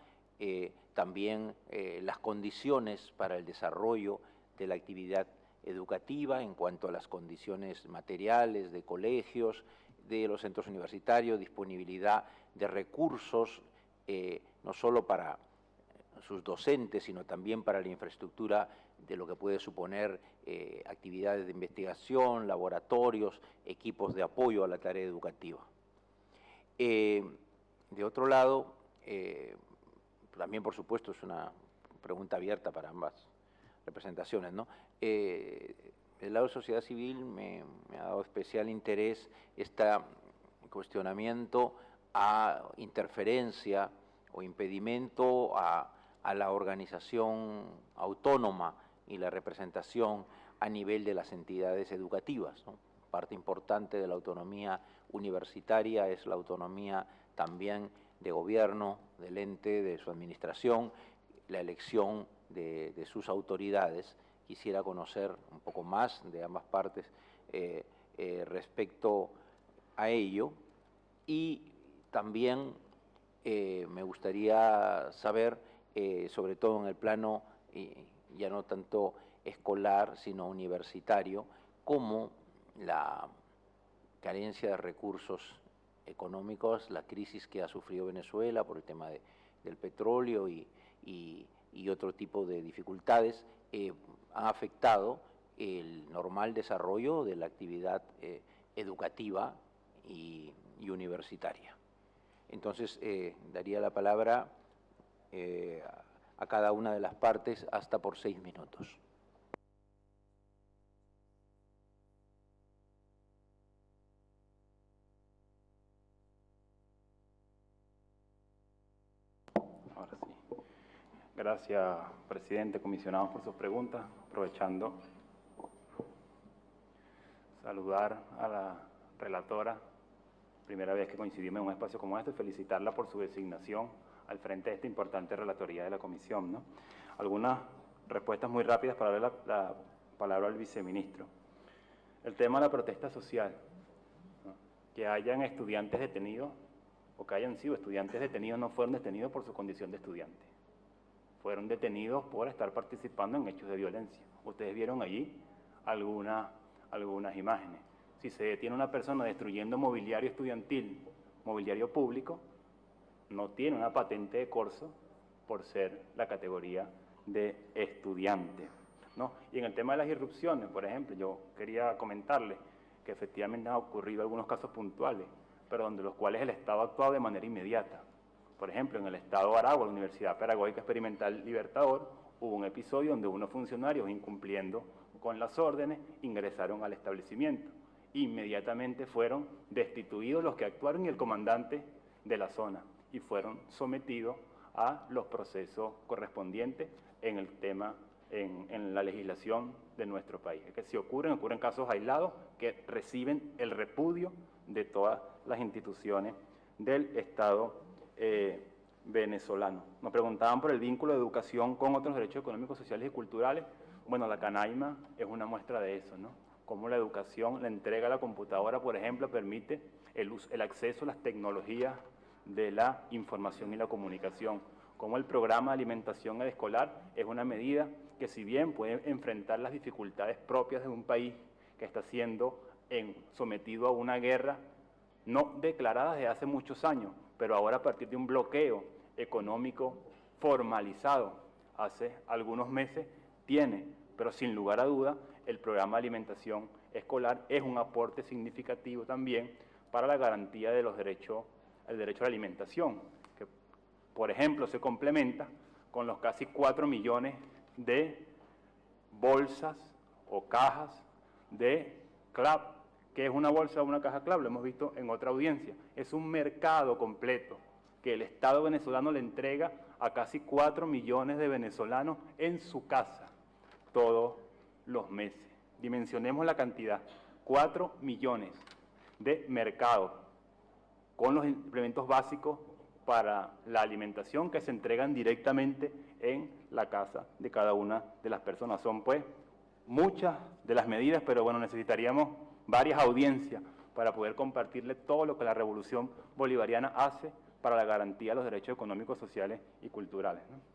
también las condiciones para el desarrollo de la actividad educativa en cuanto a las condiciones materiales de colegios, de los centros universitarios, disponibilidad de recursos, no solo para sus docentes, sino también para la infraestructura de lo que puede suponer actividades de investigación, laboratorios, equipos de apoyo a la tarea educativa. De otro lado, también por supuesto es una pregunta abierta para ambas representaciones, ¿no? Del lado de sociedad civil me ha dado especial interés este cuestionamiento a interferencia o impedimento a la organización autónoma y la representación a nivel de las entidades educativas, ¿no? Parte importante de la autonomía universitaria es la autonomía también de gobierno, del ente, de su administración, la elección de sus autoridades. Quisiera conocer un poco más de ambas partes respecto a ello, y también me gustaría saber, sobre todo en el plano ya no tanto escolar sino universitario, cómo la carencia de recursos económicos, la crisis que ha sufrido Venezuela por el tema del petróleo y otro tipo de dificultades, ha afectado el normal desarrollo de la actividad educativa y universitaria. Entonces, daría la palabra a cada una de las partes hasta por 6 minutos. Ahora sí. Gracias, presidente, comisionados, por sus preguntas. Aprovechando, saludar a la relatora, primera vez que coincidimos en un espacio como este, felicitarla por su designación al frente de esta importante relatoría de la comisión, ¿no? Algunas respuestas muy rápidas para darle la palabra al viceministro. El tema de la protesta social, ¿no? Que hayan estudiantes detenidos o que hayan sido estudiantes detenidos no fueron detenidos por su condición de estudiante. Fueron detenidos por estar participando en hechos de violencia. Ustedes vieron allí algunas imágenes. Si se detiene una persona destruyendo mobiliario estudiantil, mobiliario público, no tiene una patente de corso por ser la categoría de estudiante, ¿no? Y en el tema de las irrupciones, por ejemplo, yo quería comentarles que efectivamente han ocurrido algunos casos puntuales, pero donde los cuales el Estado ha actuado de manera inmediata. Por ejemplo, en el Estado de Aragua, la Universidad Pedagógica Experimental Libertador, hubo un episodio donde unos funcionarios, incumpliendo con las órdenes, ingresaron al establecimiento. Inmediatamente fueron destituidos los que actuaron y el comandante de la zona, y fueron sometidos a los procesos correspondientes en el tema, en la legislación de nuestro país. Es que si ocurren casos aislados que reciben el repudio de todas las instituciones del Estado venezolano. Nos preguntaban por el vínculo de educación con otros derechos económicos, sociales y culturales. Bueno, la Canaima es una muestra de eso, ¿no? Cómo la educación, la entrega a la computadora, por ejemplo, permite el acceso a las tecnologías de la información y la comunicación. Cómo el programa de alimentación escolar es una medida que, si bien puede enfrentar las dificultades propias de un país que está siendo sometido a una guerra no declarada desde hace muchos años, pero ahora a partir de un bloqueo económico formalizado hace algunos meses, tiene, pero sin lugar a duda, el programa de alimentación escolar es un aporte significativo también para la garantía de los derechos, el derecho a la alimentación, que, por ejemplo, se complementa con los casi 4 millones de bolsas o cajas de CLAP. ¿Qué es una bolsa o una caja CLAP? Lo hemos visto en otra audiencia. Es un mercado completo que el Estado venezolano le entrega a casi 4 millones de venezolanos en su casa todos los meses. Dimensionemos la cantidad, 4 millones de mercados con los implementos básicos para la alimentación que se entregan directamente en la casa de cada una de las personas. Son pues muchas de las medidas, pero bueno, necesitaríamos varias audiencias para poder compartirle todo lo que la Revolución Bolivariana hace para la garantía de los derechos económicos, sociales y culturales, ¿no?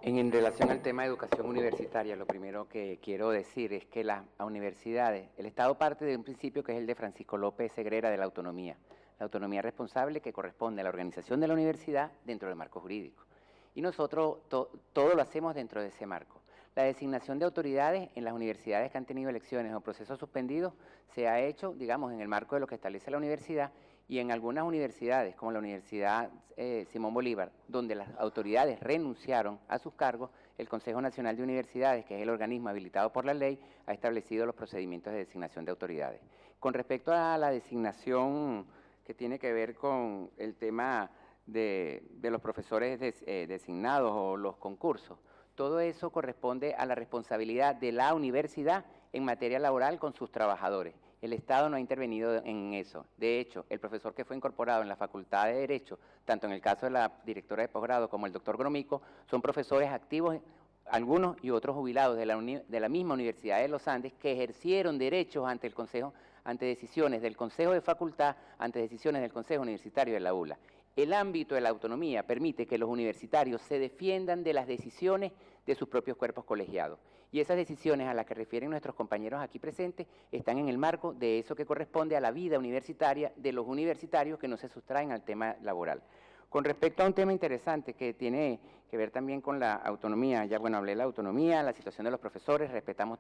En relación al tema de educación universitaria, lo primero que quiero decir es que las universidades, el Estado parte de un principio que es el de Francisco López Segrera de la autonomía responsable que corresponde a la organización de la universidad dentro del marco jurídico. Y nosotros todo lo hacemos dentro de ese marco. La designación de autoridades en las universidades que han tenido elecciones o procesos suspendidos se ha hecho, digamos, en el marco de lo que establece la universidad, y en algunas universidades, como la Universidad Simón Bolívar, donde las autoridades renunciaron a sus cargos, el Consejo Nacional de Universidades, que es el organismo habilitado por la ley, ha establecido los procedimientos de designación de autoridades. Con respecto a la designación que tiene que ver con el tema de los profesores designados o los concursos, todo eso corresponde a la responsabilidad de la universidad en materia laboral con sus trabajadores. El Estado no ha intervenido en eso. De hecho, el profesor que fue incorporado en la Facultad de Derecho, tanto en el caso de la directora de posgrado como el doctor Gromico, son profesores activos, algunos y otros jubilados de la misma Universidad de los Andes, que ejercieron derechos ante el Consejo, ante decisiones del Consejo de Facultad, ante decisiones del Consejo Universitario de la ULA. El ámbito de la autonomía permite que los universitarios se defiendan de las decisiones de sus propios cuerpos colegiados. Y esas decisiones a las que refieren nuestros compañeros aquí presentes están en el marco de eso que corresponde a la vida universitaria de los universitarios que no se sustraen al tema laboral. Con respecto a un tema interesante que tiene que ver también con la autonomía, ya bueno, hablé de la autonomía, la situación de los profesores, respetamos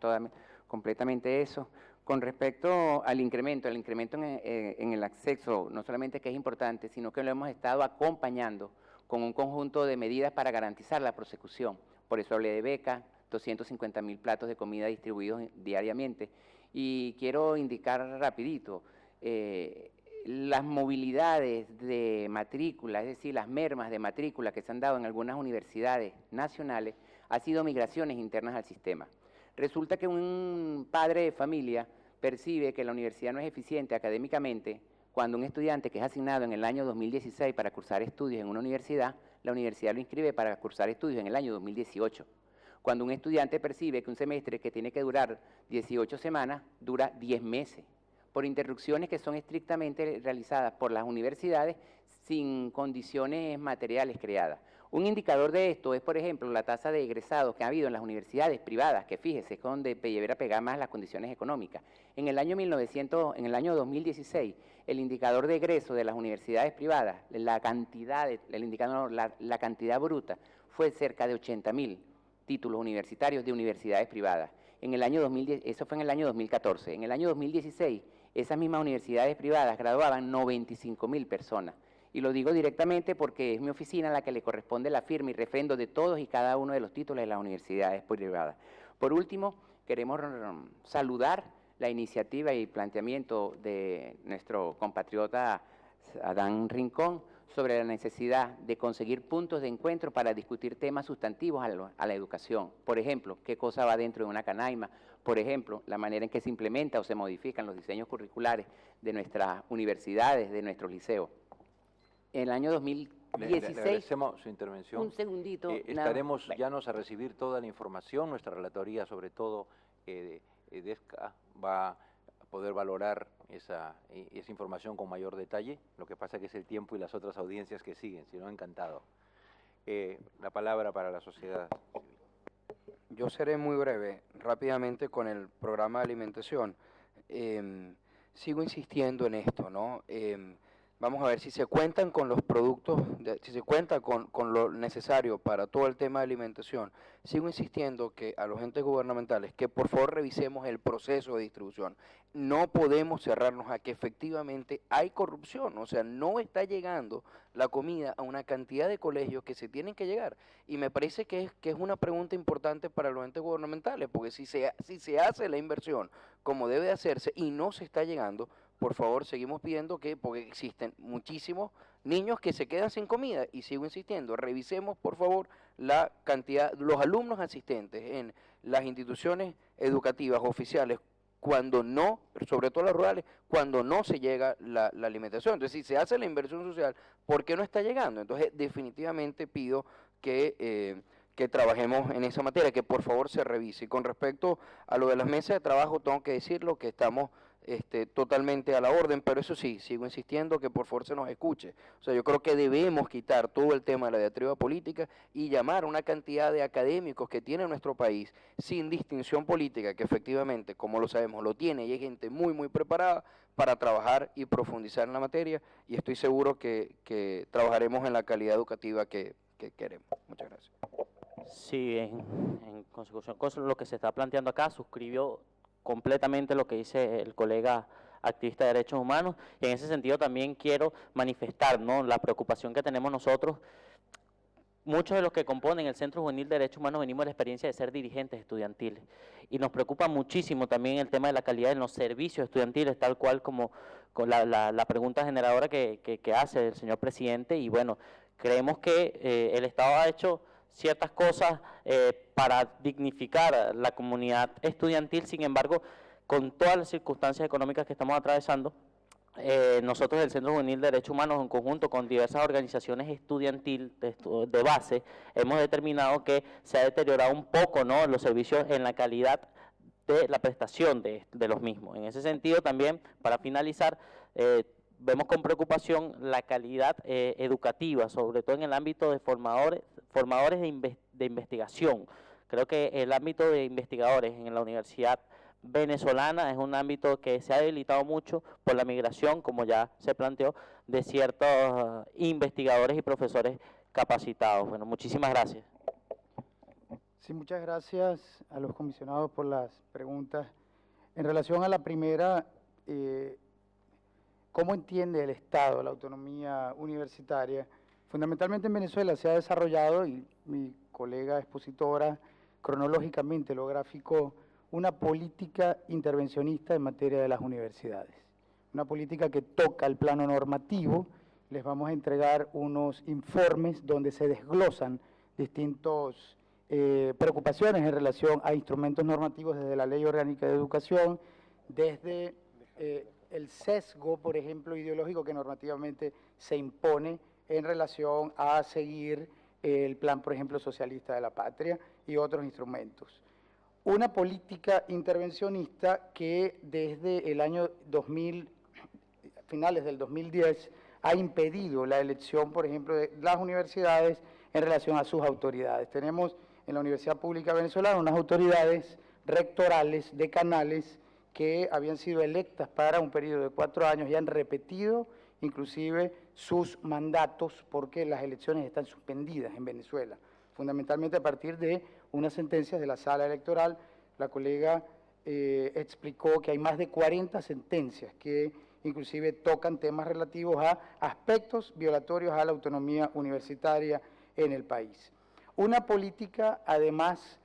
completamente eso. Con respecto al incremento en el acceso, no solamente que es importante, sino que lo hemos estado acompañando con un conjunto de medidas para garantizar la prosecución. Por eso hablé de beca, 250.000 platos de comida distribuidos diariamente. Y quiero indicar rapidito, las movilidades de matrícula, es decir, las mermas de matrícula que se han dado en algunas universidades nacionales, ha sido migraciones internas al sistema. Resulta que un padre de familia percibe que la universidad no es eficiente académicamente cuando un estudiante que es asignado en el año 2016 para cursar estudios en una universidad, la universidad lo inscribe para cursar estudios en el año 2018. Cuando un estudiante percibe que un semestre que tiene que durar 18 semanas, dura 10 meses, por interrupciones que son estrictamente realizadas por las universidades sin condiciones materiales creadas. Un indicador de esto es, por ejemplo, la tasa de egresados que ha habido en las universidades privadas, que fíjese, es donde debiera pegar más las condiciones económicas. En el año 2016, el indicador de egreso de las universidades privadas, la cantidad bruta, fue cerca de 80.000 títulos universitarios de universidades privadas. En el año 2010, eso fue en el año 2014. En el año 2016, esas mismas universidades privadas graduaban 95.000 personas. Y lo digo directamente porque es mi oficina la que le corresponde la firma y refrendo de todos y cada uno de los títulos de las universidades privadas. Por último, queremos saludar la iniciativa y planteamiento de nuestro compatriota Adán Rincón sobre la necesidad de conseguir puntos de encuentro para discutir temas sustantivos a la educación. Por ejemplo, qué cosa va dentro de una canaima, por ejemplo, la manera en que se implementa o se modifican los diseños curriculares de nuestras universidades, de nuestros liceos. En el año 2016... Le agradecemos su intervención. Un segundito. Estaremos llanos a recibir toda la información. Nuestra relatoría, sobre todo EDESCA, va a poder valorar esa información con mayor detalle. Lo que pasa que es el tiempo y las otras audiencias que siguen, si no, encantado. La palabra para la sociedad civil. Yo seré muy breve, rápidamente con el programa de alimentación. Sigo insistiendo en esto, ¿no? Vamos a ver si se cuentan con los productos, si se cuenta con lo necesario para todo el tema de alimentación. Sigo insistiendo que a los entes gubernamentales que por favor revisemos el proceso de distribución. No podemos cerrarnos a que efectivamente hay corrupción, o sea, no está llegando la comida a una cantidad de colegios que se tienen que llegar. Y me parece que es una pregunta importante para los entes gubernamentales, porque si se hace la inversión como debe de hacerse y no se está llegando, por favor, seguimos pidiendo porque existen muchísimos niños que se quedan sin comida y sigo insistiendo, revisemos por favor la cantidad, los alumnos asistentes en las instituciones educativas oficiales cuando no, sobre todo las rurales, cuando no se llega la alimentación. Entonces, si se hace la inversión social, ¿por qué no está llegando? Entonces, definitivamente pido que trabajemos en esa materia, que por favor se revise. Y con respecto a lo de las mesas de trabajo, tengo que decirlo que estamos totalmente a la orden, pero eso sí, sigo insistiendo que por favor se nos escuche. O sea, yo creo que debemos quitar todo el tema de la diatriba política y llamar a una cantidad de académicos que tiene nuestro país sin distinción política, que efectivamente, como lo sabemos, lo tiene y hay gente muy, muy preparada para trabajar y profundizar en la materia, y estoy seguro que trabajaremos en la calidad educativa que queremos. Muchas gracias. Sí, en consecución con lo que se está planteando acá, suscribió completamente lo que dice el colega activista de derechos humanos, y en ese sentido también quiero manifestar, ¿no?, la preocupación que tenemos nosotros. Muchos de los que componen el Centro Juvenil de Derechos Humanos venimos de la experiencia de ser dirigentes estudiantiles, y nos preocupa muchísimo también el tema de la calidad en los servicios estudiantiles, tal cual como con la pregunta generadora que hace el señor presidente, y bueno, creemos que el Estado ha hecho ciertas cosas para dignificar la comunidad estudiantil. Sin embargo, con todas las circunstancias económicas que estamos atravesando, nosotros del Centro Juvenil de Derechos Humanos, en conjunto con diversas organizaciones estudiantiles de base, hemos determinado que se ha deteriorado un poco, ¿no?, los servicios en la calidad de la prestación de los mismos. En ese sentido también, para finalizar, vemos con preocupación la calidad educativa, sobre todo en el ámbito de formadores de investigación. Creo que el ámbito de investigadores en la universidad venezolana. Es un ámbito que se ha debilitado mucho por la migración, como ya se planteó, de ciertos investigadores y profesores capacitados. Bueno, muchísimas gracias. Sí, muchas gracias a los comisionados por las preguntas. En relación a la primera, ¿cómo entiende el Estado la autonomía universitaria? Fundamentalmente en Venezuela se ha desarrollado, y mi colega expositora cronológicamente lo graficó, una política intervencionista en materia de las universidades. Una política que toca el plano normativo. Les vamos a entregar unos informes donde se desglosan distintos preocupaciones en relación a instrumentos normativos desde la Ley Orgánica de Educación, desde el sesgo, por ejemplo, ideológico que normativamente se impone en relación a seguir el plan, por ejemplo, socialista de la patria y otros instrumentos. Una política intervencionista que desde el año 2000, finales del 2010, ha impedido la elección, por ejemplo, de las universidades en relación a sus autoridades. Tenemos en la Universidad Pública Venezolana unas autoridades rectorales, decanales, que habían sido electas para un periodo de 4 años y han repetido inclusive sus mandatos porque las elecciones están suspendidas en Venezuela, fundamentalmente a partir de unas sentencias de la sala electoral. La colega explicó que hay más de 40 sentencias que inclusive tocan temas relativos a aspectos violatorios a la autonomía universitaria en el país. Una política, además,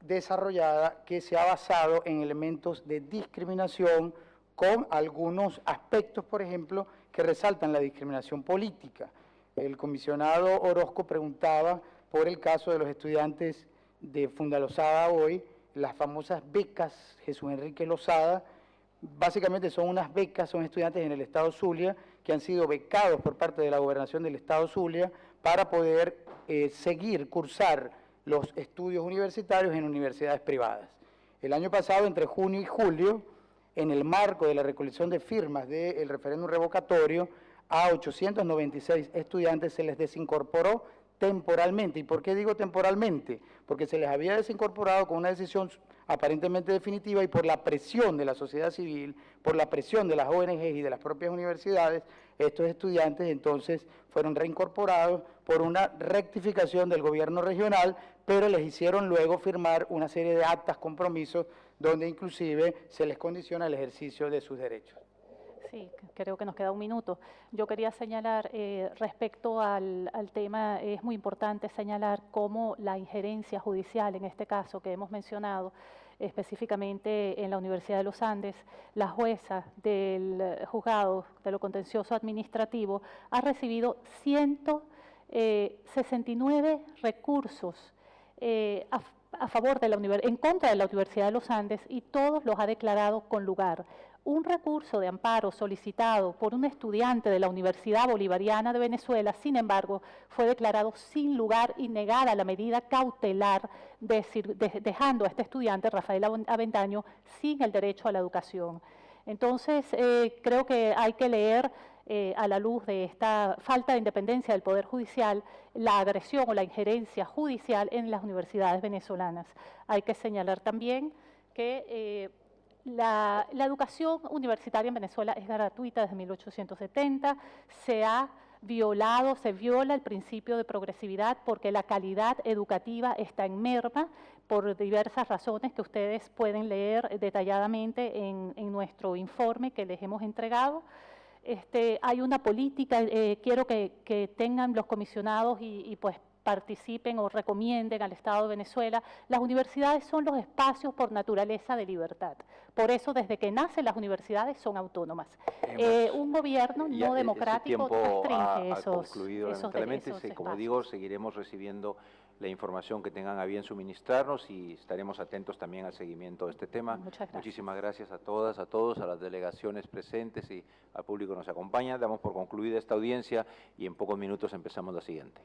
desarrollada que se ha basado en elementos de discriminación con algunos aspectos, por ejemplo, que resaltan la discriminación política. El comisionado Orozco preguntaba por el caso de los estudiantes de Fundalosada hoy, las famosas becas Jesús Enrique Lozada. Básicamente son unas becas, son estudiantes en el Estado Zulia que han sido becados por parte de la Gobernación del Estado Zulia para poder seguir, cursar los estudios universitarios en universidades privadas. El año pasado, entre junio y julio, en el marco de la recolección de firmas del referéndum revocatorio, a 896 estudiantes se les desincorporó temporalmente. ¿Y por qué digo temporalmente? Porque se les había desincorporado con una decisión aparentemente definitiva y por la presión de la sociedad civil, por la presión de las ONG y de las propias universidades, estos estudiantes entonces fueron reincorporados por una rectificación del gobierno regional, pero les hicieron luego firmar una serie de actas, compromisos, donde inclusive se les condiciona el ejercicio de sus derechos. Sí, creo que nos queda un minuto. Yo quería señalar, respecto al tema, es muy importante señalar cómo la injerencia judicial, en este caso que hemos mencionado, específicamente en la Universidad de los Andes, la jueza del juzgado de lo contencioso administrativo ha recibido 169 recursos a favor de en contra de la Universidad de los Andes, y todos los ha declarado con lugar. Un recurso de amparo solicitado por un estudiante de la Universidad Bolivariana de Venezuela, sin embargo, fue declarado sin lugar y negada la medida cautelar, dejando a este estudiante, Rafael Avendaño, sin el derecho a la educación. Entonces, creo que hay que leer a la luz de esta falta de independencia del Poder Judicial, la agresión o la injerencia judicial en las universidades venezolanas. Hay que señalar también que la educación universitaria en Venezuela es gratuita desde 1870, se viola el principio de progresividad porque la calidad educativa está en merma por diversas razones que ustedes pueden leer detalladamente en nuestro informe que les hemos entregado. Hay una política, quiero que tengan los comisionados y pues participen o recomienden al Estado de Venezuela. Las universidades son los espacios por naturaleza de libertad. Por eso, desde que nacen las universidades son autónomas. Un gobierno no democrático restringe esos derechos. Como digo, seguiremos recibiendo la información que tengan a bien suministrarnos y estaremos atentos también al seguimiento de este tema. Muchas gracias. Muchísimas gracias a todas, a todos, a las delegaciones presentes y al público que nos acompaña. Damos por concluida esta audiencia y en pocos minutos empezamos la siguiente.